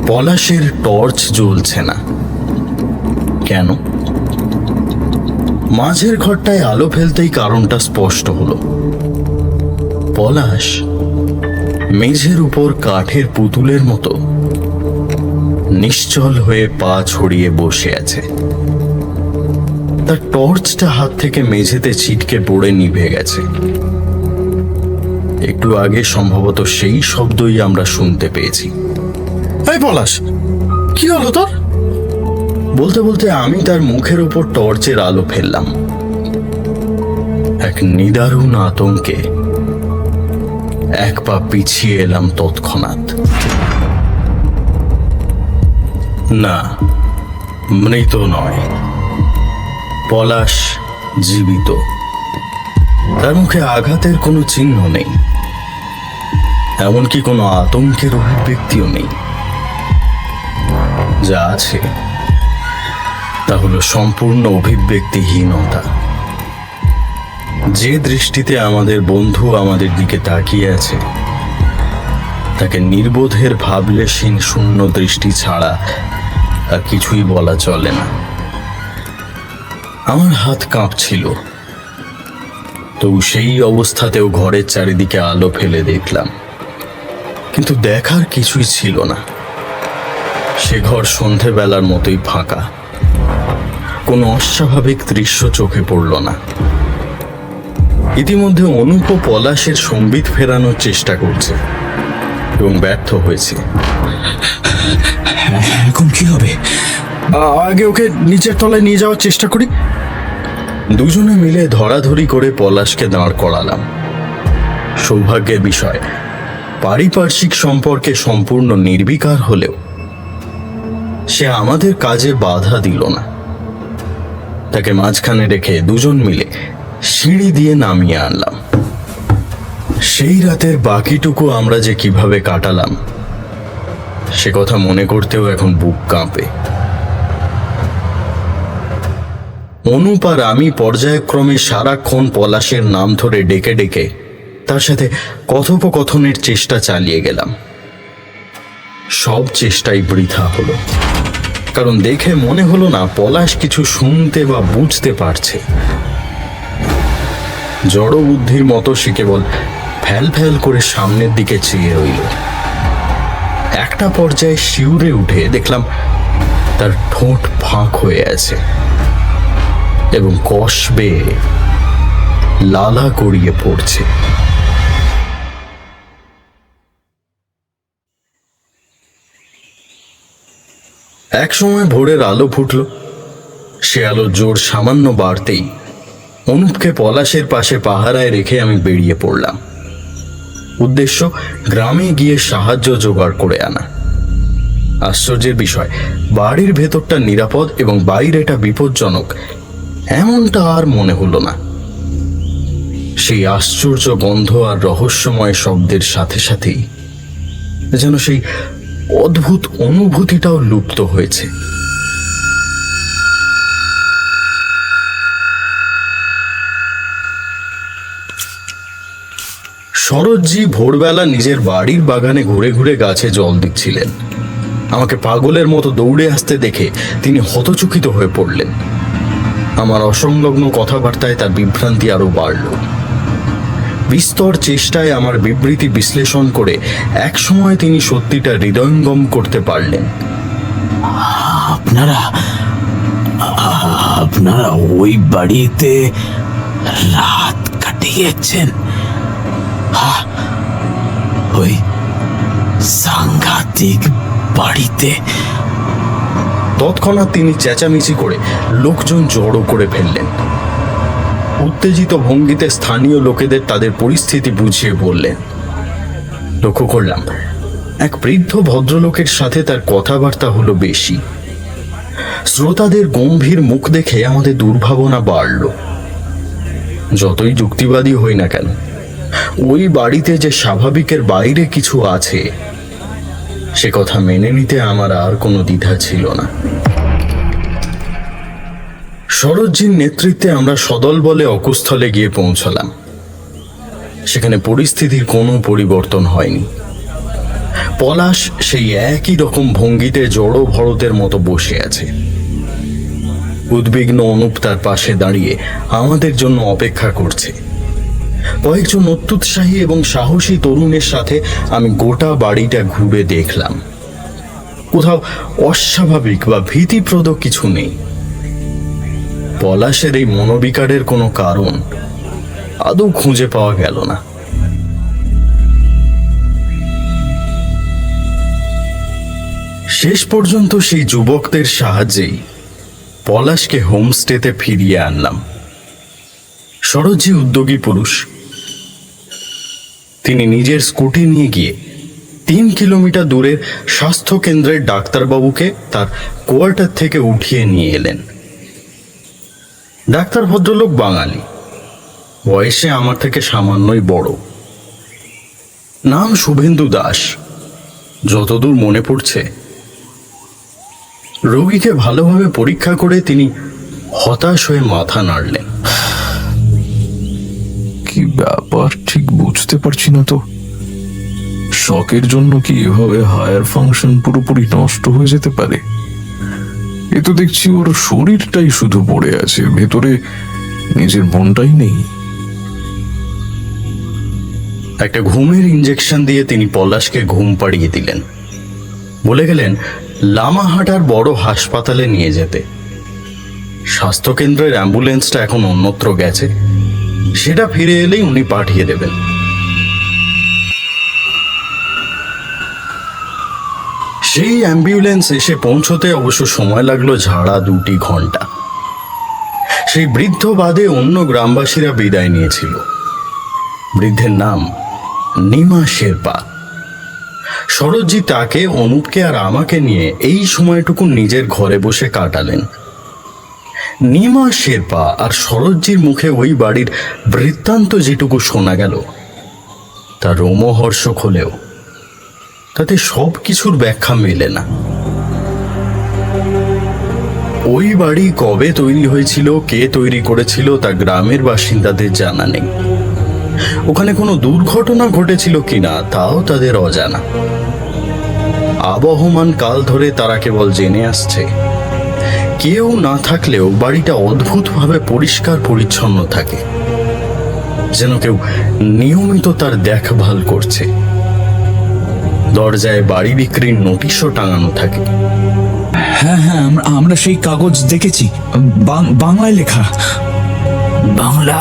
পলাশের টর্চ জ্বলছে না। কেন? মাঝের ঘরটায় আলো ফেলতেই কারণটা স্পষ্ট হলো। পলাশ মেঝের উপর কাঠের পুতুলের মতো নিশ্চল হয়ে পা ছড়িয়ে বসে আছে। তার টর্চটা হাত থেকে মেঝেতে ছিটকে পড়ে নিভে গেছে। একটু আগে সম্ভবত সেই শব্দই আমরা শুনতে পেয়েছি। এই পলাশ, কি হলো তোর? বলতে বলতে আমি তার মুখের উপর টর্চের আলো ফেললাম। এক নিদারুণ আতঙ্কে এক পা পিছিয়ে এলাম তৎক্ষণাৎ। না, মৃত নয়, পলাশ জীবিত। তার মুখে আঘাতের কোনো চিহ্ন নেই, এমনকি কোনো আতঙ্কের অভিব্যক্তিও নেই। যা আছে তা হলো সম্পূর্ণ অভিব্যক্তিহীনতা। যে দৃষ্টিতে আমাদের বন্ধু আমাদের দিকে তাকিয়ে আছে তাকে নির্বোধের ভাবলেশহীন শূন্য দৃষ্টি ছাড়া আর কিছুই বলা চলে না। আমার হাত কাঁপছিল, তবু সেই অবস্থাতেও ঘরের চারিদিকে আলো ফেলে দেখলাম, কিন্তু দেখার কিছুই ছিল না। সে ঘর সন্ধেবেলার মতোই ফাঁকা, কোনো অস্বাভাবিক দৃশ্য চোখে পড়ল না। ইতিমধ্যে অনুপ পলাশের সম্বিত ফেরানোর চেষ্টা করছে এবং ব্যর্থ হয়েছে। এখন কি হবে? আগে ওকে নিচের তলায় নিয়ে যাওয়ার চেষ্টা করি। দুজনে মিলে ধরাধরি করে পলাশকে দাঁড় করালাম। সৌভাগ্যের বিষয়, পারিপার্শ্বিক সম্পর্কে সম্পূর্ণ নির্বিকার হলেও সে আমাদের কাজে বাধা দিল না। তাকে মাঝখানে রেখে দুজন মিলে সিঁড়ি দিয়ে নামিয়ে আনলাম। সেই রাতের বাকিটুকু আমরা যে কিভাবে কাটালাম সে কথা মনে করতেও এখন বুক কাঁপে। অনুপ আর আমি পর্যায়ক্রমে সারাক্ষণ পলাশের নাম ধরে ডেকে ডেকে তার সাথে কথোপকথনের চেষ্টা চালিয়ে গেলাম। সব চেষ্টাই বৃথা হলো, কারণ দেখে মনে হলো না পলাশ কিছু শুনতে বা বুঝতে পারছে। জড় বুদ্ধির মতো সে কেবল ফ্যাল ফ্যাল করে সামনের দিকে চেয়ে রইল। একটা পর্যায়ে শিউরে উঠে দেখলাম তার ঠোঁট ফাঁক হয়ে আছে এবং কষ বেয়ে লালা গড়িয়ে পড়ছে। এক সময় ভোরের আলো ফুটল। সে আলো জোর সামান্য বাড়তেই অনুপকে পলাশের পাশে পাহারায় রেখে আমি বেরিয়ে পড়লাম। উদ্দেশ্য গ্রামে গিয়ে সাহায্য জোগাড় করে আনা। আশ্চর্যের বিষয়, বাড়ির ভেতরটা নিরাপদ এবং বাইরেটা বিপজ্জনক এমনটা আর মনে হলো না। সেই আশ্চর্য গন্ধ আর রহস্যময় শব্দের সাথে সাথেই যেন সেই অদ্ভুত অনুভূতিটাও লুপ্ত হয়েছে। শরৎজি ভোরবেলা নিজের বাড়ির বাগানে ঘুরে ঘুরে গাছে জল দিচ্ছিলেন। আমাকে পাগলের মতো দৌড়ে আসতে দেখে তিনি হতচকিত হয়ে পড়লেন। আমার অসংলগ্ন কথাবার্তায় তার বিভ্রান্তি আরো বাড়ল। বিস্তর চেষ্টায় আমার বিবৃতি বিশ্লেষণ করে একসময় তিনি সত্যিটা হৃদয়ঙ্গম করতে পারলেন। আপনারা ওই বাড়িতে রাত কাটিয়েছেন? ওই সাংঘাতিক বাড়িতে? তৎক্ষণাৎ তিনি চেঁচামেচি করে লোকজন জড়ো করে ফেললেন। উত্তেজিত ভঙ্গিতে স্থানীয় লোকেদের তাদের পরিস্থিতি বুঝিয়ে বললেন। লক্ষ্য করলাম এক বৃদ্ধ ভদ্রলোকের সাথে তার কথাবার্তা হলো বেশি। শ্রোতাদের গম্ভীর মুখ দেখে আমাদের দুর্ভাবনা বাড়ল। যতই যুক্তিবাদী হই না কেন, ওই বাড়িতে যে স্বাভাবিকের বাইরে কিছু আছে সে কথা মেনে নিতে আমার আর কোনো দ্বিধা ছিল না। শরৎজির নেতৃত্বে আমরা সদল বলে অকুস্থলে গিয়ে পৌঁছলাম। সেখানে পরিস্থিতির কোনো পরিবর্তন হয়নি। পলাশ সেই একই রকম ভঙ্গিতে জড়ো ভরতের মতো বসে আছে। উদ্বিগ্ন অনুপ তার পাশে দাঁড়িয়ে আমাদের জন্য অপেক্ষা করছে। কয়েকজন অত্যুৎসাহী এবং সাহসী তরুণের সাথে আমি গোটা বাড়িটা ঘুরে দেখলাম। কোথাও অস্বাভাবিক বা ভীতিপ্রদ কিছু নেই। পলাশের এই মনোবিকারের কোনো কারণ আদৌ খুঁজে পাওয়া গেল না। শেষ পর্যন্ত সেই যুবকদের সাহায্যেই পলাশকে হোমস্টেতে ফিরিয়ে আনলাম। শরৎজি উদ্যোগী পুরুষ। তিনি নিজের স্কুটি নিয়ে গিয়ে 3 কিলোমিটার দূরের স্বাস্থ্য কেন্দ্রের ডাক্তারবাবুকে তার কোয়ার্টার থেকে উঠিয়ে নিয়ে এলেন। ডাক্তার ভদ্রলোক বাঙালি, বয়সে আমার থেকে সামান্যই বড়। নাম শুভেন্দু দাস, যতদূর মনে পড়ছে। রোগীকে ভালোভাবে পরীক্ষা করে তিনি হতাশ হয়ে মাথা নাড়লেন। কি ব্যাপার ঠিক বুঝতে পারছি না তো। শকের জন্য কি এভাবে হায়ার ফাংশন পুরোপুরি নষ্ট হয়ে যেতে পারে? এ তো দেখছি ওর শরীরটাই শুধু পড়ে আছে, ভেতরে নিজের মনটাই নেই। একটা ঘুমের ইঞ্জেকশন দিয়ে তিনি পলাশকে ঘুম পাড়িয়ে দিলেন। বলে গেলেন লামাহাটার বড় হাসপাতালে নিয়ে যেতে। স্বাস্থ্যকেন্দ্রের অ্যাম্বুলেন্সটা এখন অন্যত্র গেছে, সেটা ফিরে এলেই উনি পাঠিয়ে দেবেন। সেই অ্যাম্বুলেন্স এসে পৌঁছতে অবশ্য সময় লাগলো ঝাড়া 2 ঘন্টা। সেই বৃদ্ধ বাদে অন্য গ্রামবাসীরা বিদায় নিয়েছিল। বৃদ্ধের নাম নিমা শেরপা। শরৎজি তাকে, অনুপকে আর আমাকে নিয়ে এই সময়টুকু নিজের ঘরে বসে কাটালেন। নিমা শেরপা আর শরৎজির মুখে ওই বাড়ির বৃত্তান্ত যেটুকু শোনা গেল তা রোমহর্ষক হলেও তাতে সব কিছুর ব্যাখ্যা মেলে না। ওই বাড়ি কবে তৈরি হয়েছিল, কে তৈরি করেছিল তা গ্রামের বাসিন্দাদের জানা নেই। ওখানে কোনো দুর্ঘটনা ঘটেছিল কিনা তাও তাদের অজানা। আবহমান কাল ধরে তারা কেবল জেনে আসছে কেউ না থাকলেও বাড়িটা অদ্ভুতভাবে পরিষ্কার পরিচ্ছন্ন থাকে, যেন কেউ নিয়মিত তার দেখভাল করছে। দরজায় বাড়ি বিক্রির নোটিশও টাঙানো থাকে। হ্যাঁ হ্যাঁ, আমরা সেই কাগজ দেখেছি, বাংলায় লেখা। বাংলা?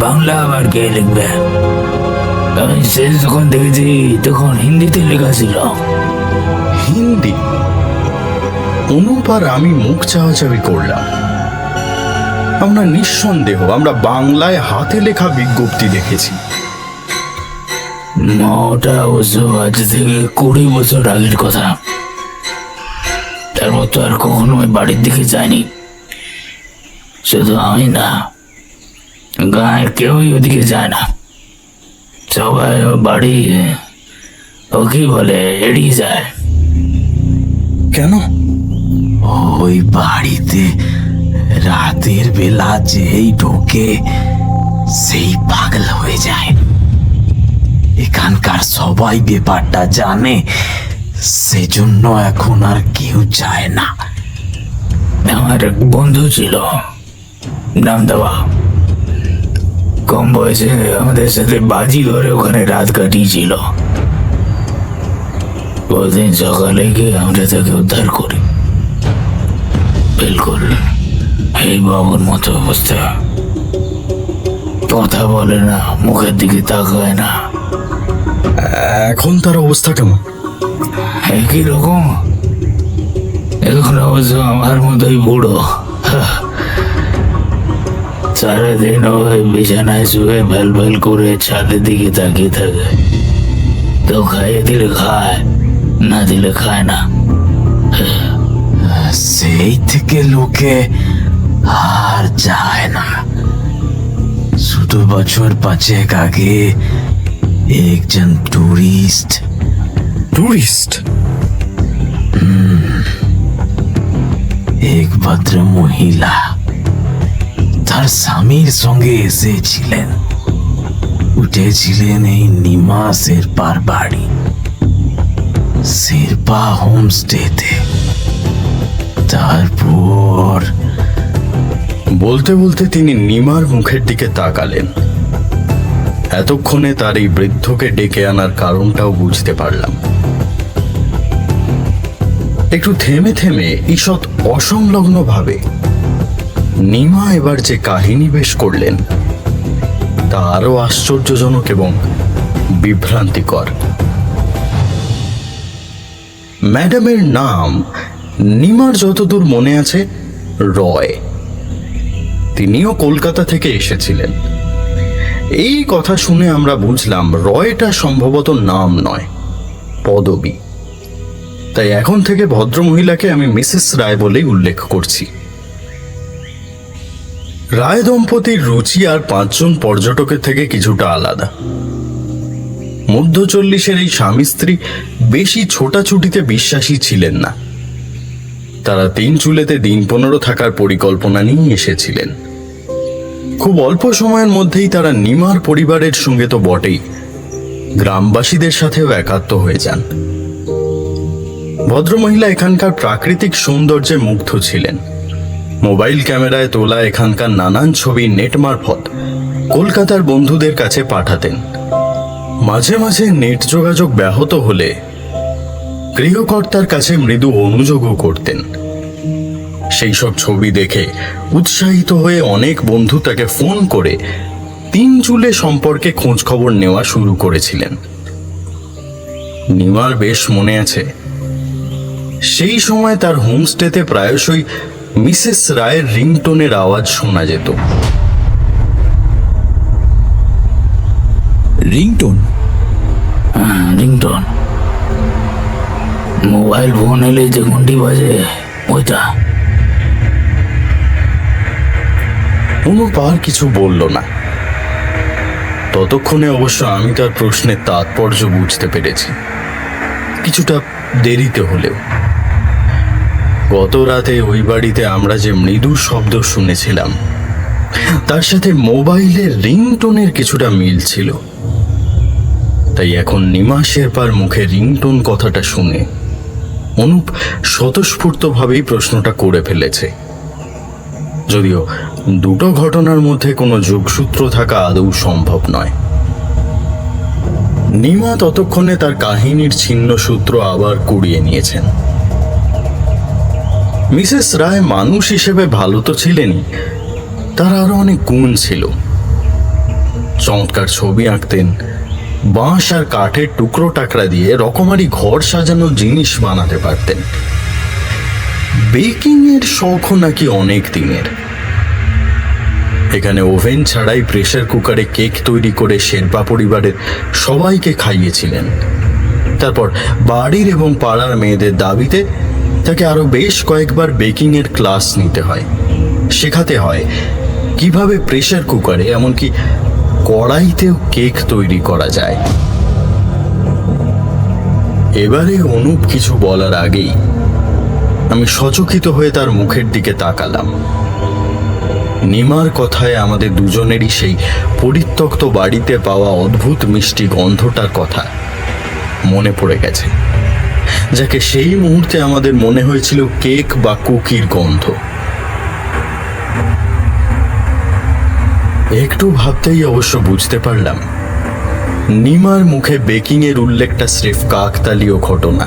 বাংলা আবার কে লিখবে? আমি শেষ যখন দেখেছি তখন হিন্দিতে লেখা ছিল। হিন্দি? অনুপ আর আমি মুখ চাওয়াচাওয়ি করলাম। আমরা নিঃসন্দেহ আমরা বাংলায় হাতে লেখা বিজ্ঞপ্তি দেখেছি। ওটা অবশ্য আজ থেকে 20 বছর আগের কথা। তারপর তো আর কখনো ওই বাড়ির দিকে যায়নি। শুধু আমি না, গায়ের কেউই ওদিকে যায় না। সবাই ও বাড়ি ও কি বলে এড়িয়ে যায়। কেন? ওই বাড়িতে রাতের বেলা যেই ঢোকে সেই পাগল হয়ে যায়। এখানকার সবাই ব্যাপারটা জানে, সেজন্য এখন আর কেউ যায় না। আমার এক বন্ধু ছিল, নাম দেওয়া। কম বয়সে আমাদের সাথে বাজি ধরে ওখানে রাত কাটিয়েছিল। ওদিন সকালে গিয়ে আমরা তাকে উদ্ধার করি। বিলকুল এই বাবুর মতো অবস্থা। কথা বলে না, মুখের দিকে তাকায় না। এখন তার অবস্থা কেমন? একই রকম। এখন অবশ্য আমার মতোই বুড়ো। সারাদিন ওই বিছানায় শুয়ে ভ্যাল ভ্যাল করে ছাদের দিকে তাকিয়ে থাকে। তো খাইয়ে দিলে খায়, না দিলে খায় না। সেই থেকে লোকে আর যায় না। শুধু বছর 5 আগে একজন টুরিস্ট এক ভদ্র মহিলা তার স্বামীর সঙ্গে এসেছিলেন। উঠেছিলেন এই নিমা শেরপার বাড়ি, শেরপা হোমস্টেতে। তারপর বলতে বলতে তিনি নিমার মুখের দিকে তাকালেন। এতক্ষণে তার এই বৃদ্ধকে ডেকে আনার কারণটাও বুঝতে পারলাম। একটু থেমে থেমে ঈষৎ অসংলগ্ন ভাবে নিমা এবার যে কাহিনী বেশ করলেন তা আরো আশ্চর্যজনক এবং বিভ্রান্তিকর। ম্যাডামের নাম নিমার যতদূর মনে আছে রয়। তিনিও কলকাতা থেকে এসেছিলেন। এই কথা শুনে আমরা বুঝলাম রয়টা সম্ভবত নাম নয়, পদবী। তাই এখন থেকে ভদ্রমহিলাকে আমি মিসেস রায় বলেই উল্লেখ করছি। রায় দম্পতির রুচি আর 5 জন পর্যটকের থেকে কিছুটা আলাদা। মধ্য 40-এর এই স্বামী স্ত্রী বেশি ছোটাছুটিতে বিশ্বাসী ছিলেন না। তারা 3 চুলেতে দিন 15 থাকার পরিকল্পনা নিয়ে এসেছিলেন। খুব অল্প সময়ের মধ্যেই তারা নিমার পরিবারের সঙ্গে তো বটেই, গ্রামবাসীদের সাথেও একাত্ম হয়ে যান। ভদ্রমহিলা এখানকার প্রাকৃতিক সৌন্দর্যে মুগ্ধ ছিলেন। মোবাইল ক্যামেরায় তোলা এখানকার নানান ছবি নেট মারফত কলকাতার বন্ধুদের কাছে পাঠাতেন। মাঝে মাঝে নেট যোগাযোগ ব্যাহত হলে গৃহকর্তার কাছে মৃদু অনুযোগও করতেন। সেই সব ছবি দেখে উৎসাহিত হয়ে অনেক বন্ধু তাকে ফোন করে 3 চুলে সম্পর্কে খোঁজ খবর নেওয়া শুরু করেছিলেন। নিমার বেশ মনে আছে, সেই সময় তার হোমস্টেতে প্রায়শই মিসেস রায়ের রিংটোনের আওয়াজ শোনা যেত। রিংটোন? রিংটন, মোবাইল ফোন এলে যে ঘন্টি বাজে ওইটা। অনুপ আর কিছু বলল না। ততক্ষণে অবশ্য আমি তার প্রশ্নের তাৎপর্য বুঝতে পেরেছি, কিছুটা দেরিতে হলেও। গত রাতে ওই বাড়িতে আমরা যে মৃদু শব্দ শুনেছিলাম তার সাথে মোবাইলের রিংটোনের কিছুটা মিল ছিল। তাই এখন নিমা শেরপার মুখে রিংটোন কথাটা শুনে অনুপ স্বতঃস্ফূর্তভাবেই প্রশ্নটা করে ফেলেছে, যদিও দুটো ঘটনার মধ্যে কোনো যোগসূত্র থাকা আদৌ সম্ভব নয়। নিমা ততক্ষণে তার কাহিনীর ছিন্ন সূত্র আবার কুড়িয়ে নিয়েছেন। মিসেস রায় মানুষ হিসেবে ভালো তো ছিলেনই, তার আরো অনেক গুণ ছিল। চমৎকার ছবি আঁকতেন, বাঁশ আর কাঠের টুকরো টাকরা দিয়ে রকমারি ঘর সাজানো জিনিস বানাতে পারতেন। বেকিং এর শখও নাকি অনেক দিনের। এখানে ওভেন ছাড়াই প্রেসার কুকারে কেক তৈরি করে শেরপা পরিবারের সবাইকে খাইয়েছিলেন। তারপর বাড়ির এবং পাড়ার মেয়েদের দাবিতে তাকে আরো বেশ কয়েকবার বেকিং এর ক্লাস নিতে হয়, শেখাতে হয় কিভাবে প্রেসার কুকারে এমনকি কড়াইতেও কেক তৈরি করা যায়। এবারে অনুপ কিছু বলার আগেই আমি সচকিত হয়ে তার মুখের দিকে তাকালাম। নিমার কথায় আমাদের দুজনেরই সেই পরিত্যক্ত বাড়িতে পাওয়া অদ্ভুত মিষ্টি গন্ধটার কথা মনে পড়ে গেছে, যাকে সেই মুহূর্তে আমাদের মনে হয়েছিল কেক বা কুকির গন্ধ। একটু ভাবতেই অবশ্য বুঝতে পারলাম নিমার মুখে বেকিং এর উল্লেখটা স্রেফ কাকতালীয় ঘটনা।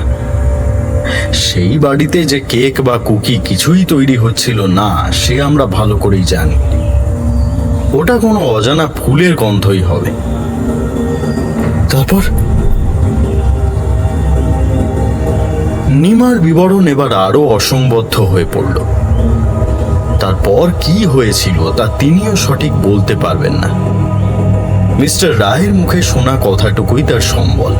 সেই বাড়িতে যে কেক বা কুকি কিছুই তৈরি হচ্ছিল না সে আমরা ভালো করেই জানি। ওটা কোনো অজানা ফুলের গন্ধই হবে। তারপর নিমার বিবরণ এবার আরো অসংবদ্ধ হয়ে পড়ল। তারপর কি হয়েছিল তা তিনিও সঠিক বলতে পারবেন না। মিস্টার রায়ের মুখে শোনা কথাটুকুই তার সম্বল।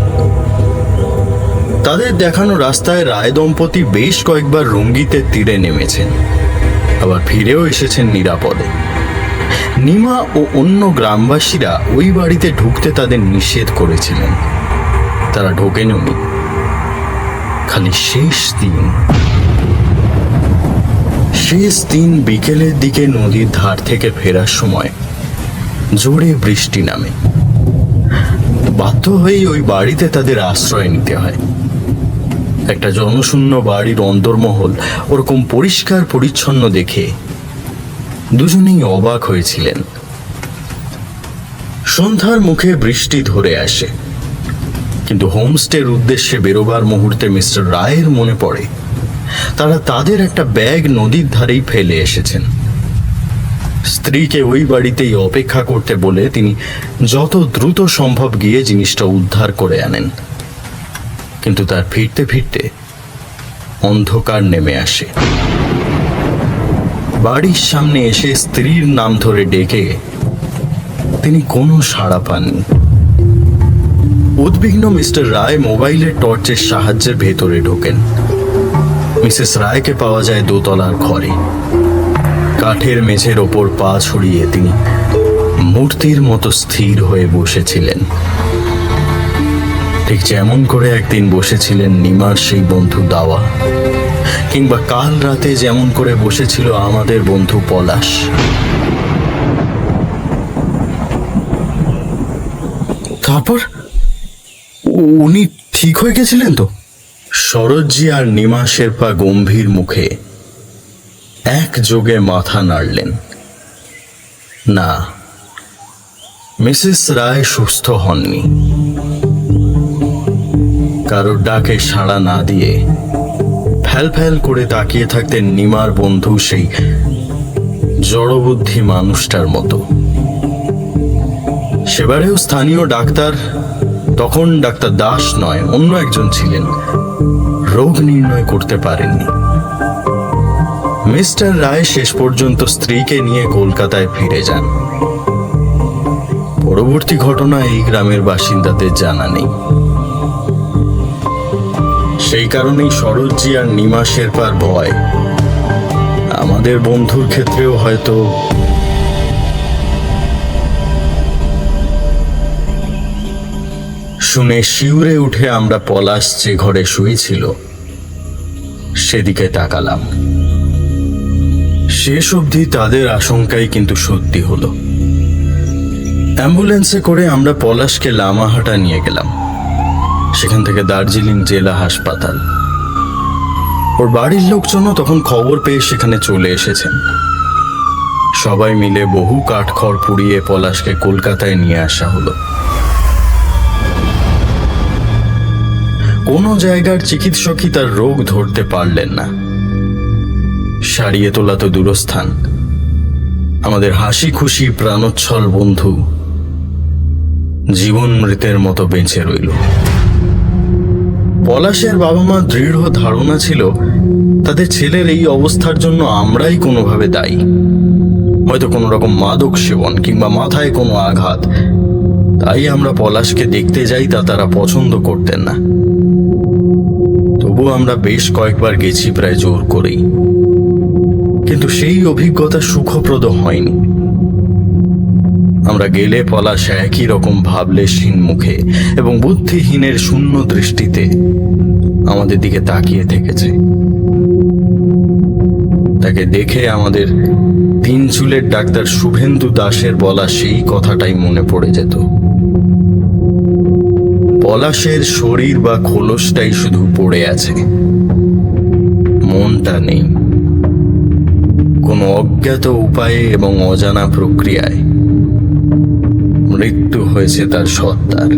তাদের দেখানো রাস্তায় রায় দম্পতি বেশ কয়েকবার রঙ্গিতের তীরে নেমেছেন, আবার ফিরেও এসেছেন নিরাপদে। নিমা ও অন্য গ্রামবাসীরা ওই বাড়িতে ঢুকতে তাদের নিষেধ করেছিলেন, তারা ঢোকেননি। খালি শেষ দিন বিকেলের দিকে নদীর ধার থেকে ফেরার সময় জোরে বৃষ্টি নামে। বাধ্য হয়েই ওই বাড়িতে তাদের আশ্রয় নিতে হয়। একটা জনশূন্য বাড়ির অন্দরমহল ওরকম পরিষ্কার পরিচ্ছন্ন দেখে দুজনেই অবাক হয়েছিলেন। সন্ধ্যার মুখে বৃষ্টি ধরে আসে, কিন্তু হোমস্টের উদ্দেশ্যে বেরোবার মুহূর্তে মিস্টার রায়ের মনে পড়ে তারা তাদের একটা ব্যাগ নদীর ধারেই ফেলে এসেছেন। স্ত্রীকে ওই বাড়িতেই অপেক্ষা করতে বলে তিনি যত দ্রুত সম্ভব গিয়ে জিনিসটা উদ্ধার করে আনেন। কিন্তু তার ফিরতে ফিরতে অন্ধকার নেমে আসে। বাড়ির সামনে এসে স্ত্রীর নাম ধরে ডেকে তিনি কোনো সাড়া পাননি। উদ্বিগ্ন মিস্টার রায় মোবাইলের টর্চের সাহায্যে ভেতরে ঢোকেন। মিসেস রায়কে পাওয়া যায় দোতলার ঘরে। কাঠের মেঝের ওপর পা ছড়িয়ে তিনি মূর্তির মতো স্থির হয়ে বসেছিলেন, ঠিক যেমন করে একদিন বসেছিলেন নিমার সেই বন্ধু দাওয়া, কিংবা কাল রাতে যেমন করে বসেছিল আমাদের বন্ধু পলাশ। তারপর উনি ঠিক হয়ে গেছিলেন তো? শরৎজি আর নিমা শেরপা গম্ভীর মুখে একযোগে মাথা নাড়লেন। না, মিসেস রায় সুস্থ হননি। কারোর ডাকে সাড়া না দিয়ে ফ্যাল ফ্যাল করে তাকিয়ে থাকতেন নিমার বন্ধু সেই জড়বুদ্ধি মানুষটার মতো। সেবারেও স্থানীয় ডাক্তার, তখন ডাক্তার দাস নয় অন্য একজন ছিলেন, রোগ নির্ণয় করতে পারেননি। মিস্টার রায় শেষ পর্যন্ত স্ত্রীকে নিয়ে কলকাতায় ফিরে যান। পরবর্তী ঘটনা এই গ্রামের বাসিন্দাদের জানা নেই। সেই কারণেই শরৎজি আর নিমা শেরপার ভয় আমাদের বন্ধুর ক্ষেত্রেও হয়তো। শুনে শিউরে উঠে আমরা পলাশ যে ঘরে শুয়েছিল সেদিকে তাকালাম। শেষ অবধি তাদের আশঙ্কাই কিন্তু সত্যি হলো। অ্যাম্বুলেন্সে করে আমরা পলাশকে লামাহাটা নিয়ে গেলাম, সেখান থেকে দার্জিলিং জেলা হাসপাতাল। ওর বাড়ির লোকজনও তখন খবর পেয়ে সেখানে চলে এসেছেন। সবাই মিলে বহু কাঠখড় পুড়িয়ে পলাশকে কলকাতায় নিয়ে আসা হলো। কোনো জায়গার চিকিৎসকই তার রোগ ধরতে পারলেন না। সারিয়ে তোলা তো দূরস্থান, আমাদের হাসি খুশি প্রাণোচ্ছল বন্ধু জীবন মৃতের মতো বেঁচে রইল। পলাশের বাবা মা দৃঢ় ধারণা ছিল তাদের ছেলের এই অবস্থার জন্য আমরাই কোনোভাবে দায়ী। হয়তো কোনো রকম মাদক সেবন কিংবা মাথায় কোনো আঘাত। তাই আমরা পলাশকে দেখতে যাই, তা তারা পছন্দ করতেন না। তবু আমরা বেশ কয়েকবার গেছি, প্রায় জোর করেই, কিন্তু সেই অভিজ্ঞতা সুখপ্রদ হয়নি। আমরা গেলে পলাশ একই রকম ভাবলেশহীন মুখে এবং বুদ্ধিহীনের শূন্য দৃষ্টিতে আমাদের দিকে তাকিয়ে থেকেছে। তাকে দেখে আমাদের তিন চুলের ডাক্তার শুভেন্দু দাসের বলা সেই কথাটাই মনে পড়ে যেত। পলাশের শরীর বা খোলসটাই শুধু পড়ে আছে, মনটা নেই। কোনো অজ্ঞাত উপায়ে এবং অজানা প্রক্রিয়ায় মৃত্যু হয়েছে তার সত্তার।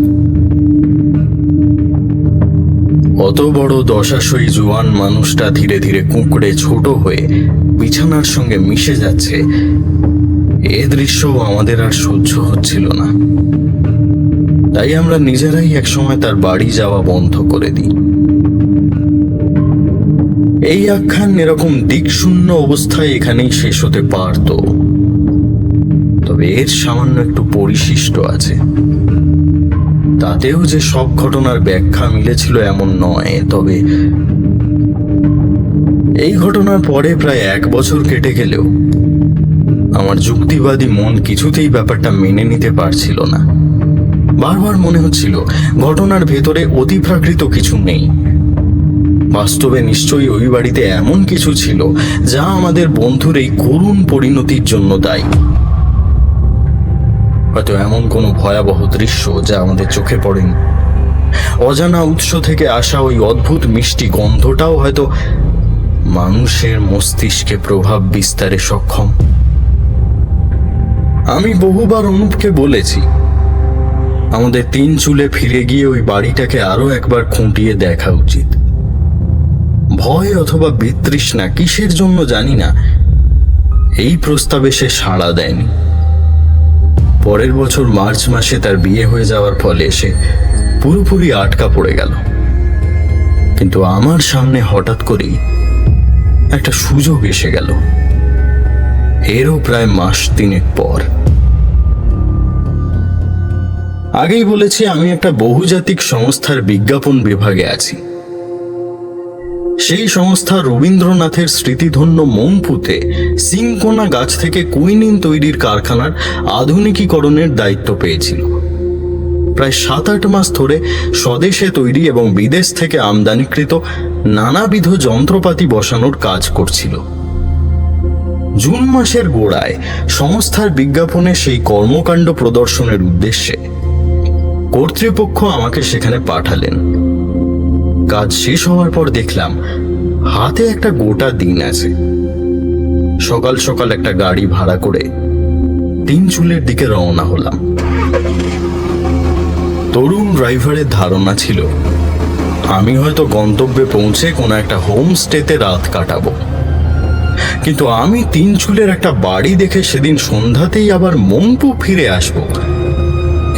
অত বড় দশাশয়ী জোয়ান মানুষটা ধীরে ধীরে কুঁকড়ে ছোট হয়ে বিছানার সঙ্গে মিশে যাচ্ছে, এ দৃশ্য আমাদের আর সহ্য হচ্ছিল না। তাই আমরা নিজেরাই একসময় তার বাড়ি যাওয়া বন্ধ করে দিই। এই আখ্যান এরকম দিকশূন্য অবস্থায় এখানেই শেষ হতে পারত, তবে এর সামান্য একটু পরিশিষ্ট আছে। তাতেও যে সব ঘটনার ব্যাখ্যা মিলেছিল এমন নয়, তবে এই ঘটনার পরে প্রায় 1 বছর কেটে গেলেও আমার যুক্তিবাদী মন কিছুতেই ব্যাপারটা মেনে নিতে পারছিল না। বারবার মনে হচ্ছিল ঘটনার ভেতরে অতিপ্রাকৃত কিছু নেই। বাস্তবে নিশ্চয়ই ওই বাড়িতে এমন কিছু ছিল যা আমাদের বন্ধুর এই করুণ পরিণতির জন্য দায়ী। হয়তো এমন কোনো ভয়াবহ দৃশ্য যা আমাদের চোখে পড়েনি। অজানা উৎস থেকে আসা ওই অদ্ভুত মিষ্টি গন্ধটাও হয়তো মানুষের মস্তিষ্কে প্রভাব বিস্তারে সক্ষম। আমি বহুবার অনুপকে বলেছি আমাদের 3 চুলে ফিরে গিয়ে ওই বাড়িটাকে আরো একবার খুঁটিয়ে দেখা উচিত। ভয় অথবা বিতৃষ্ণা কিসের জন্য জানি না, এই প্রস্তাবে সে সাড়া দেয়নি। পরের বছর মার্চ মাসে তার বিয়ে হয়ে যাওয়ার ফলে সে পুরোপুরি আটকা পড়ে গেল। কিন্তু আমার সামনে হঠাৎ করেই একটা সুযোগ এসে গেল। এরও প্রায় মাস 3 পর। আগেই বলেছি আমি একটা বহুজাতিক সংস্থার বিজ্ঞাপন বিভাগে আছি। সেই সংস্থা রবীন্দ্রনাথের স্মৃতিধন্য মংপুতে সিংকোনা গাছ থেকে কুইনিন তৈরির কারখানার আধুনিকীকরণের দায়িত্ব পেয়েছিল। প্রায় 7-8 মাস ধরে স্বদেশে তৈরি এবং বিদেশ থেকে আমদানিকৃত নানাবিধ যন্ত্রপাতি বসানোর কাজ করছিল। জুন মাসের গোড়ায় সংস্থার বিজ্ঞাপনে সেই কর্মকাণ্ড প্রদর্শনের উদ্দেশ্যে কর্তৃপক্ষ আমাকে সেখানে পাঠালেন। কাজ শেষ হওয়ার পর দেখলাম হাতে একটা গোটা দিন আছে। সকাল সকাল একটা গাড়ি ভাড়া করে তিনচুলের দিকে রওনা হলাম। তরুণ ড্রাইভারের ধারণা ছিল আমি হয়তো গন্তব্যে পৌঁছে কোনো একটা হোমস্টেতে রাত কাটাবো, কিন্তু আমি তিনচুলের একটা বাড়ি দেখে সেদিন সন্ধ্যাতেই আবার মংপু ফিরে আসবো,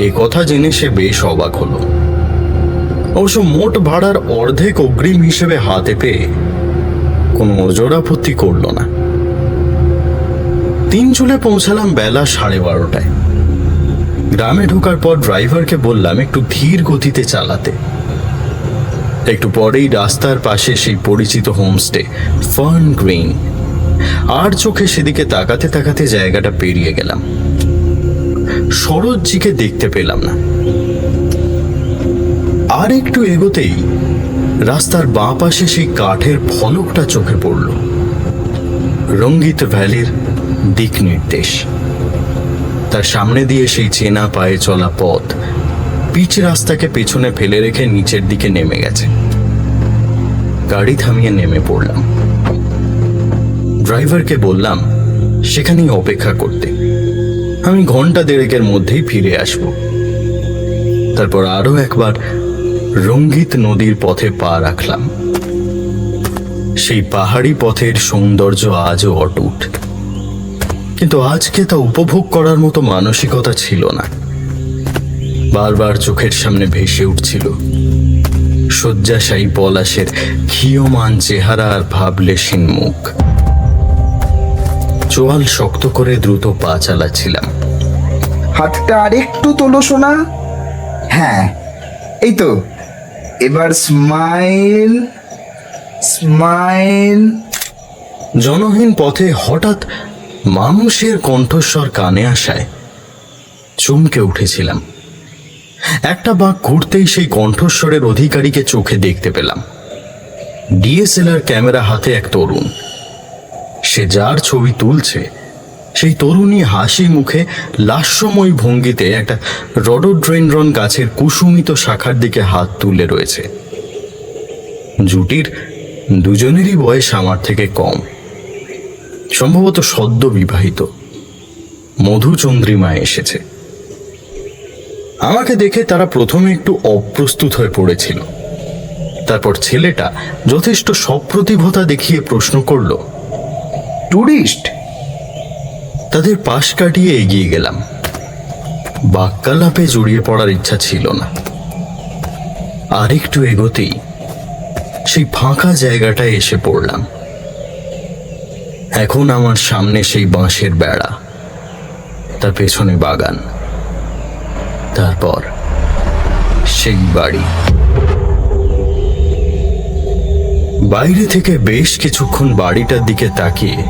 এ কথা জেনে সে বেশ অবাক হলো। অবশ্য মোট ভাড়ার অর্ধেক অগ্রিম হিসেবে হাতে পেয়ে কোনো ওজর আপত্তি করল না। তিনচুলে পৌঁছালাম বেলা 12:30টায়। গ্রামে ঢোকার পর ড্রাইভারকে বললাম একটু ধীর গতিতে চালাতে। একটু পরেই রাস্তার পাশে সেই পরিচিত হোমস্টে ফার্ন গ্রিন। আর চোখে সেদিকে তাকাতে তাকাতে জায়গাটা পেরিয়ে গেলাম। সরোজজিকে দেখতে পেলাম না। আর একটু এগোতেই রাস্তার বাঁ পাশে সেই কাঠের ফলকটা চোখে পড়ল, রঙ্গিত ভ্যালির দিক নির্দেশ। তার সামনে দিয়ে সেই চেনা পায়ে চলা পথ পিচ রাস্তাকে পেছনে ফেলে রেখে নিচের দিকে নেমে গেছে। গাড়ি থামিয়ে নেমে পড়লাম। ড্রাইভারকে বললাম সেখানেই অপেক্ষা করতে, আমি ঘন্টা 1.5-এর মধ্যেই ফিরে আসব। তারপর আরো একবার রঙ্গিত নদীর পথে পা রাখলাম। সেই পাহাড়ি পথের সৌন্দর্য আজও অটুট, কিন্তু আজকে তা উপভোগ করার মতো মানসিকতা ছিল না। বারবার চোখের সামনে ভেসে উঠছিল শয্যাশায়ী পলাশের ক্ষীয়মান চেহারা আর ভাবলেশীন মুখ। চোয়াল শক্ত করে দ্রুত পা চালাচ্ছিলাম। হাতটা আরেকটু তোলো সোনা। হ্যাঁ, এই তো, এবার স্মাইল স্মাইল। জনহীন পথে হঠাৎ মানুষের কণ্ঠস্বর কানে আসায় চমকে উঠেছিলাম। একটা বাঁক ঘুরতেই সেই কণ্ঠস্বরের অধিকারীকে চোখে দেখতে পেলাম। ডিএসএলআর ক্যামেরা হাতে এক তরুণ। সে যার ছবি তুলছে সেই তরুণী হাসি মুখে লাস্যময় ভঙ্গিতে একটা রডোড্রেনড্রন গাছের কুসুমিত শাখার দিকে হাত তুলে রয়েছে। জুটির দুজনেরই বয়স আমার থেকে কম, সম্ভবত সদ্য বিবাহিত। মধুচন্দ্রিমা এসেছে। আমাকে দেখে তারা প্রথমে একটু অপ্রস্তুত হয়ে পড়েছিল। তারপর ছেলেটা যথেষ্ট সপ্রতিভতা দেখিয়ে প্রশ্ন করল, টুরিস্ট? তাদের পাশ কাটিয়ে এগিয়ে গেলাম। বাক্যালাপে জড়িয়ে পড়ার ইচ্ছা ছিল না। আরেকটু এগোতেই সেই ফাঁকা জায়গাটায় এসে পড়লাম। এখন আমার সামনে সেই বাঁশের বেড়া, তার পেছনে বাগান, তারপর সেই বাড়ি। বাইরে থেকে বেশ কিছুক্ষণ বাড়িটার দিকে তাকিয়ে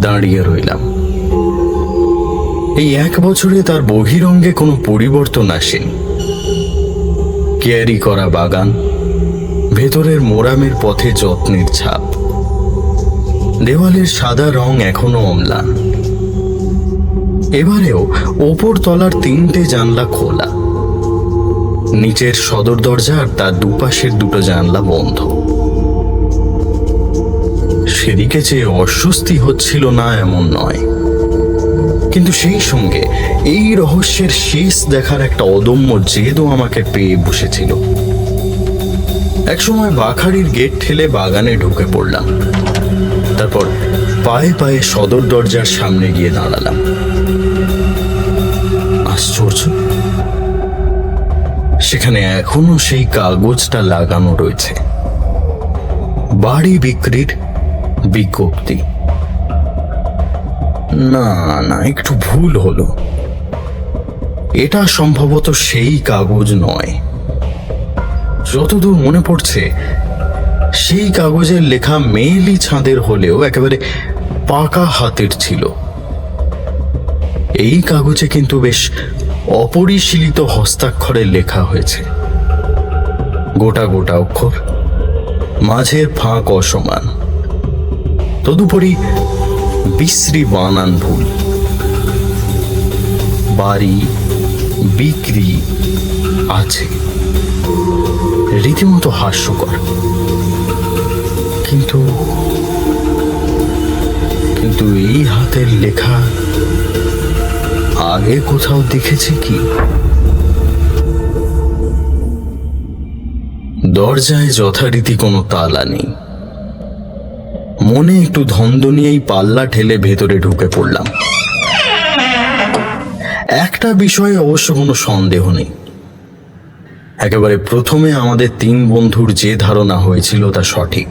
দাঁড়িয়ে রইলাম। এই 1 বছরে তার বহিরঙ্গে কোনো পরিবর্তন আসেনি। কেয়ারি করা বাগান, ভেতরের মোরামের পথে যত্নের ছাপ, দেওয়ালের সাদা রং এখনো অম্লান। এবারেও ওপর তলার 3টে জানলা খোলা, নিচের সদর দরজা আর তার দুপাশের 2টো জানলা বন্ধ। সেদিকে যে অস্বস্তি হচ্ছিল না এমন নয়, কিন্তু সেই সঙ্গে এই রহস্যের শেষ দেখার একটা অদম্য জেদও আমাকে পেয়ে বসেছিল। একসময় বাখারির গেট ঠেলে বাগানে ঢুকে পড়লাম। তারপর পায়ে পায়ে সদর দরজার সামনে গিয়ে দাঁড়ালাম। আশ্চর্য, সেখানে এখনো সেই কাগজটা লাগানো রয়েছে, বাড়ি বিক্রির বিজ্ঞপ্তি। না না, একটু ভুল হলো, এটা সম্ভবত সেই কাগজ নয়। যতদূর মনে পড়ছে সেই কাগজের লেখা মেয়েলি ছাঁদের হলেও একেবারে পাকা হাতের ছিল। এই কাগজে কিন্তু বেশ অপরিশীলিত হস্তাক্ষরে লেখা হয়েছে, গোটা গোটা অক্ষর, মাঝের ফাঁক অসমান, তদুপরি বিশ্রী বানান ভুল। বাড়ি বিক্রি আছে, রীতিমতো হাস্যকর। কিন্তু কিন্তু এই হাতের লেখা আগে কোথাও দেখেছি কি? দরজায় যথারীতি কোনো তালা নেই। মনে একটু ধন্দ নিয়েই পাল্লা ঠেলে ভেতরে ঢুকে পড়লাম। একটা বিষয়ে অবশ্য কোনো সন্দেহ নেই, একেবারে প্রথমে আমাদের তিন বন্ধুর যে ধারণা হয়েছিল তা সঠিক।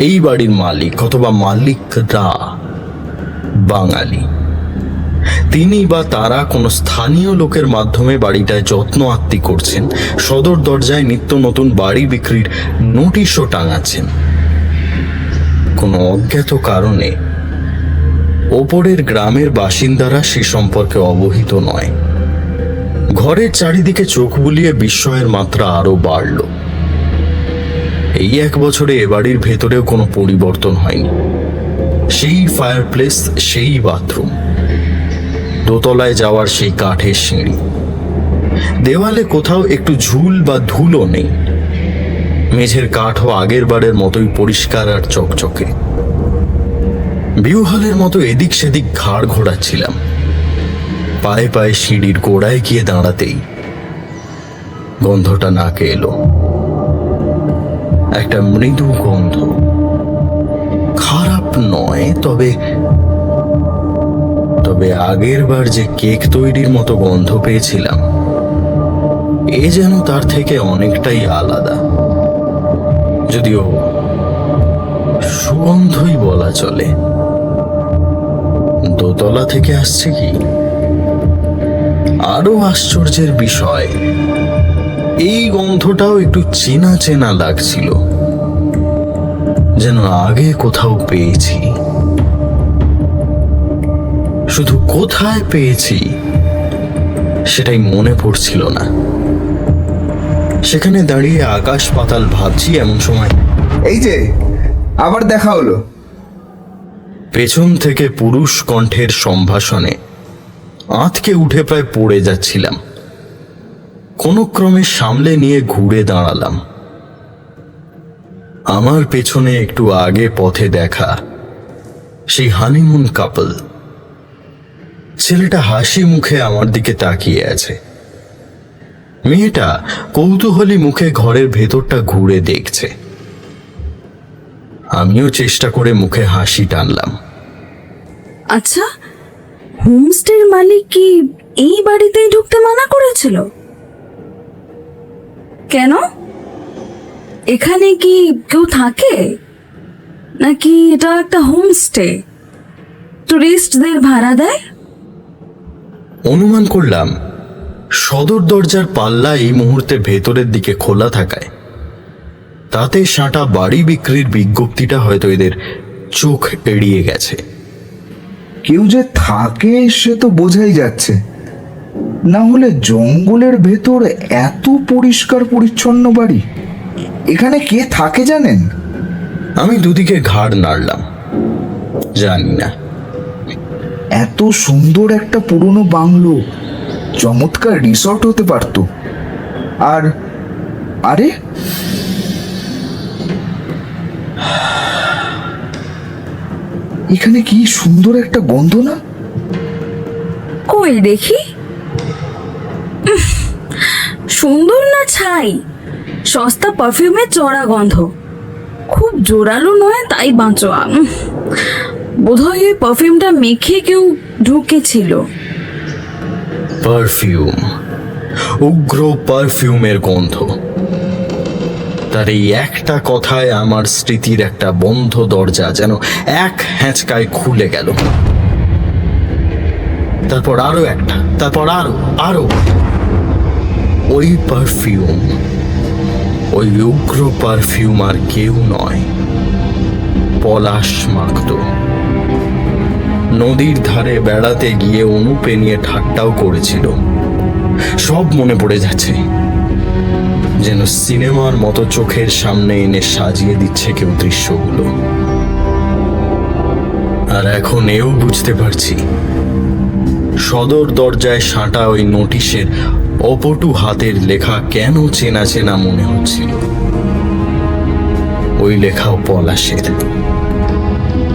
এই বাড়ির মালিক অথবা মালিকরা বাঙালি। তিনি বা তারা কোনো স্থানীয় লোকের মাধ্যমে বাড়িটায় যত্ন আত্তি করছেন, সদর দরজায় নিত্য নতুন বাড়ি বিক্রির নোটিশও টাঙাচ্ছেন। কোনো অজ্ঞাত কারণে ওপরের গ্রামের বাসিন্দারা সে সম্পর্কে অবহিত নয়। ঘরের চারিদিকে চোখ বুলিয়ে বিস্ময়ের মাত্রা আরো বাড়ল। এই 1 বছরে এ বাড়ির ভেতরেও কোনো পরিবর্তন হয়নি। সেই ফায়ারপ্লেস, সেই বাথরুম, দোতলায় যাওয়ার সেই কাঠের সিঁড়ি, দেওয়ালে কোথাও একটু ঝুল বা ধুলো নেই। মেঝের কাঠও আগের বারের মতোই পরিষ্কার আর চকচকে। বিউহলের মতো এদিক সেদিক ঘাড় ঘোরাচ্ছিলাম। পায়ে পায়ে সিঁড়ির গোড়ায় গিয়ে দাঁড়াতেই গন্ধটা নাকে এলো, একটা মৃদু গন্ধ। খারাপ নয়, তবে আগের বার যে কেক তৈরির মতো গন্ধ পেয়েছিলাম, এ যেন তার থেকে অনেকটাই আলাদা। যদিও সুগন্ধই বলা চলে। দোতলা থেকে আসছে কি? আরো আশ্চর্যের বিষয়, এই গন্ধটাও একটু চেনা চেনা লাগছিল, যেন আগে কোথাও পেয়েছি। শুধু কোথায় পেয়েছি সেটাই মনে পড়ছিল না। সেখানে দাঁড়িয়ে আকাশ পাতাল ভাবছি, এমন সময় এই যে আবার দেখা হলো। পেছন থেকে পুরুষ কণ্ঠের সম্ভাষণে আঁতকে উঠে প্রায় পড়ে যাচ্ছিলাম। কোনো ক্রমে সামলে নিয়ে ঘুরে দাঁড়ালাম। আমার পেছনে একটু আগে পথে দেখা সেই হানিমুন কাপল। ছেলেটা হাসি মুখে আমার দিকে তাকিয়ে আছে, মেয়েটা কৌতূহলী মুখে ঘরের ভেতরটা ঘুরে দেখছে। আমিও চেষ্টা করে মুখে হাসি টানলাম। আচ্ছা, হোমস্টের মালিক কি এই বাড়িতেই ঢুকতে মানা করেছিল? কেন? এখানে কি কেউ থাকে, নাকি এটা একটা হোমস্টে, টুরিস্টদের ভাড়া দেয়? অনুমান করলাম সদর দরজার পাল্লা এই মুহূর্তে ভেতরের দিকে খোলা থাকায় তাতে সাঁটা বাড়ি বিক্রির বিজ্ঞপ্তিটা হয়তো এদের চোখ এড়িয়ে গেছে। কেউ যে থাকে সে তো বোঝাই যাচ্ছে, না হলে জঙ্গলের ভেতর এত পরিষ্কার পরিচ্ছন্ন বাড়ি, এখানে কে থাকে জানেন? আমি দুদিকে ঘাড় নাড়লাম, জানি না। এত সুন্দর একটা পুরনো বাংলো চমৎকার রিসর্ট হতে পারত। আর আরে, এখানে কি সুন্দর একটা গন্ধ না? কই দেখি। সুন্দর না ছাই? সস্তা পারফিউমের চড়া গন্ধ, খুব জোরালো নয় তাই বাঁচোয়া। বোধহয় এই পারফিউমটা মেখে কেউ ঢুকেছিল। পারফিউম, উগ্র পারফিউমের গন্ধ। তার এই একটা কথায় আমার স্মৃতির একটা বন্ধ দরজা যেন এক হ্যাঁচকায় খুলে গেল। তারপর আরো একটা, তারপর আরো আরো। ওই পারফিউম, ওই উগ্র পারফিউম আর কেউ নয়, পলাশ মাখতো। নদীর ধারে বেড়াতে গিয়ে অনুপে নিয়ে ঠাট্টাও করেছিল। সব মনে পড়ে যাচ্ছে, যেন সিনেমার মতো চোখের সামনে এনে সাজিয়ে দিচ্ছে কেউ দৃশ্যগুলো। আর এখন এও বুঝতে পারছি, সদর দরজায় সাঁটা ওই নোটিশের অপটু হাতের লেখা কেন চেনা চেনা মনে হচ্ছিল। ওই লেখাও পলাশের।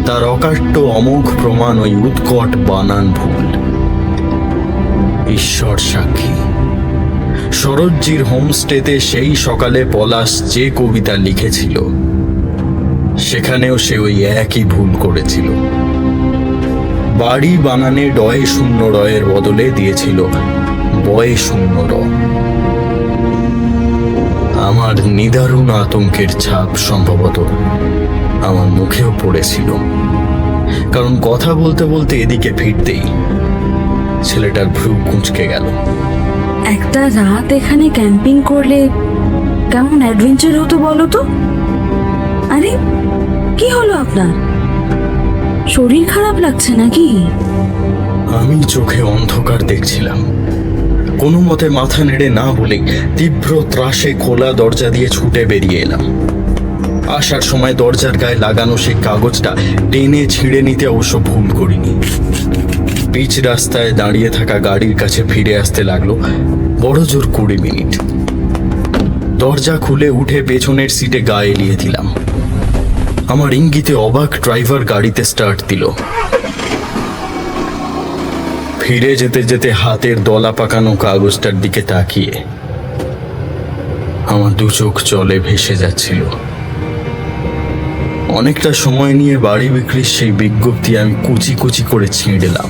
তার অকাট্য অমোঘ প্রমাণ ওই উৎকট বানান ভুল। ঈশ্বর সাক্ষী, সরোজ্জির হোমস্টেতে সেই সকালে পলাশ যে কবিতা লিখেছিল, সেখানেও সে ওই একই ভুল করেছিল। বাড়ি বানানে ডয়ে শূন্য রয়ের বদলে দিয়েছিল বয়ে শূন্য র। আমার নিদারুণ আতঙ্কের ছাপ সম্ভবত আমার মুখেও পড়েছিল, কারণ কথা বলতে বলতে এদিকে ফিরতেই ছেলেটার ভ্রু কুঁচকে গেল। একটা রাত এখানে ক্যাম্পিং করলে কেমন অ্যাডভেঞ্চার হতো বলো তো? আরে কি হলো আপনার? শরীর খারাপ লাগছে নাকি? আমি চোখে অন্ধকার দেখছিলাম। কোনো মতে মাথা নেড়ে না বলে তীব্র ত্রাসে খোলা দরজা দিয়ে ছুটে বেরিয়ে এলাম। আসার সময় দরজার গায়ে লাগানো সেই কাগজটা টেনে ছিঁড়ে নিতে অবশ্য ভুল করিনি। পিচ রাস্তায় দাঁড়িয়ে থাকা গাড়ির কাছে ফিরে আসতে লাগলো বড় জোর 20 মিনিট। দরজা খুলে উঠে পেছনের সিটে গা এলিয়ে দিলাম। আমার ইঙ্গিতে অবাক ড্রাইভার গাড়িতে স্টার্ট দিল। ফিরে যেতে যেতে হাতের দলা পাকানো কাগজটার দিকে তাকিয়ে আমার দু চোখ জলে ভেসে যাচ্ছিল। অনেকটা সময় নিয়ে বাড়ি বিক্রির সেই বিজ্ঞপ্তি আমি কুচি কুচি করে ছিঁড়লাম।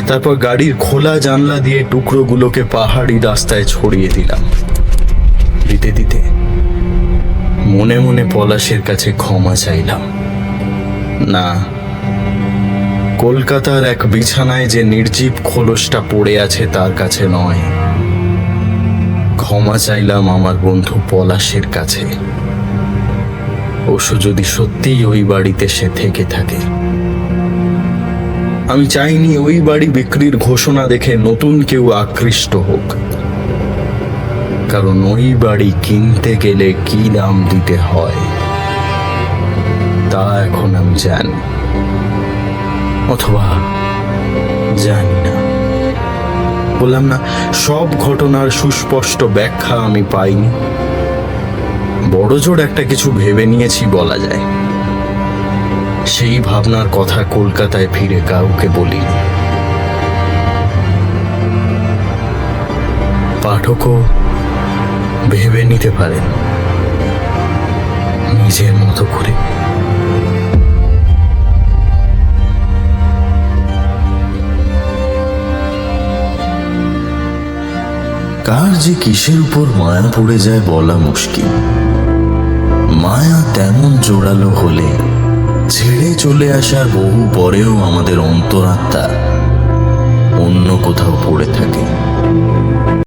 তারপর গাড়ির খোলা জানলা দিয়ে টুকরোগুলোকে পাহাড়ি রাস্তায় ছড়িয়ে দিলাম। দিতে দিতে মনে মনে পলাশের কাছে ক্ষমা চাইলাম। না, কলকাতার এক বিছানায় যে নির্জীব খোলসটা পড়ে আছে তার কাছে নয়, ক্ষমা চাইলাম আমার বন্ধু পলাশের কাছে। অবশ্য যদি সত্যিই ওই বাড়িতে সে থেকে থাকে। আমি চাইনি ওই বাড়ি বিক্রির ঘোষণা দেখে নতুন কেউ আকৃষ্ট হোক, কারণ ওই বাড়ি কিনতে গেলে কি দাম দিতে হয় তা এখন আমি জানি, অথবা জানি না। বললাম না, সব ঘটনার সুস্পষ্ট ব্যাখ্যা আমি পাইনি। বড়জোর একটা কিছু ভেবে নিয়েছি বলা যায়। সেই ভাবনার কথা কলকাতায় ফিরে কাউকে বলিনি। পাঠকও ভেবে নিতে পারেন নিজের মতো করে। কার যে কিসের উপর মায়া পড়ে যায় বলা মুশকিল। মায়া তেমন জোরালো হলে ছেড়ে চলে আসার বহু পরেও আমাদের অন্তরাত্মা অন্য কোথাও পড়ে থাকে।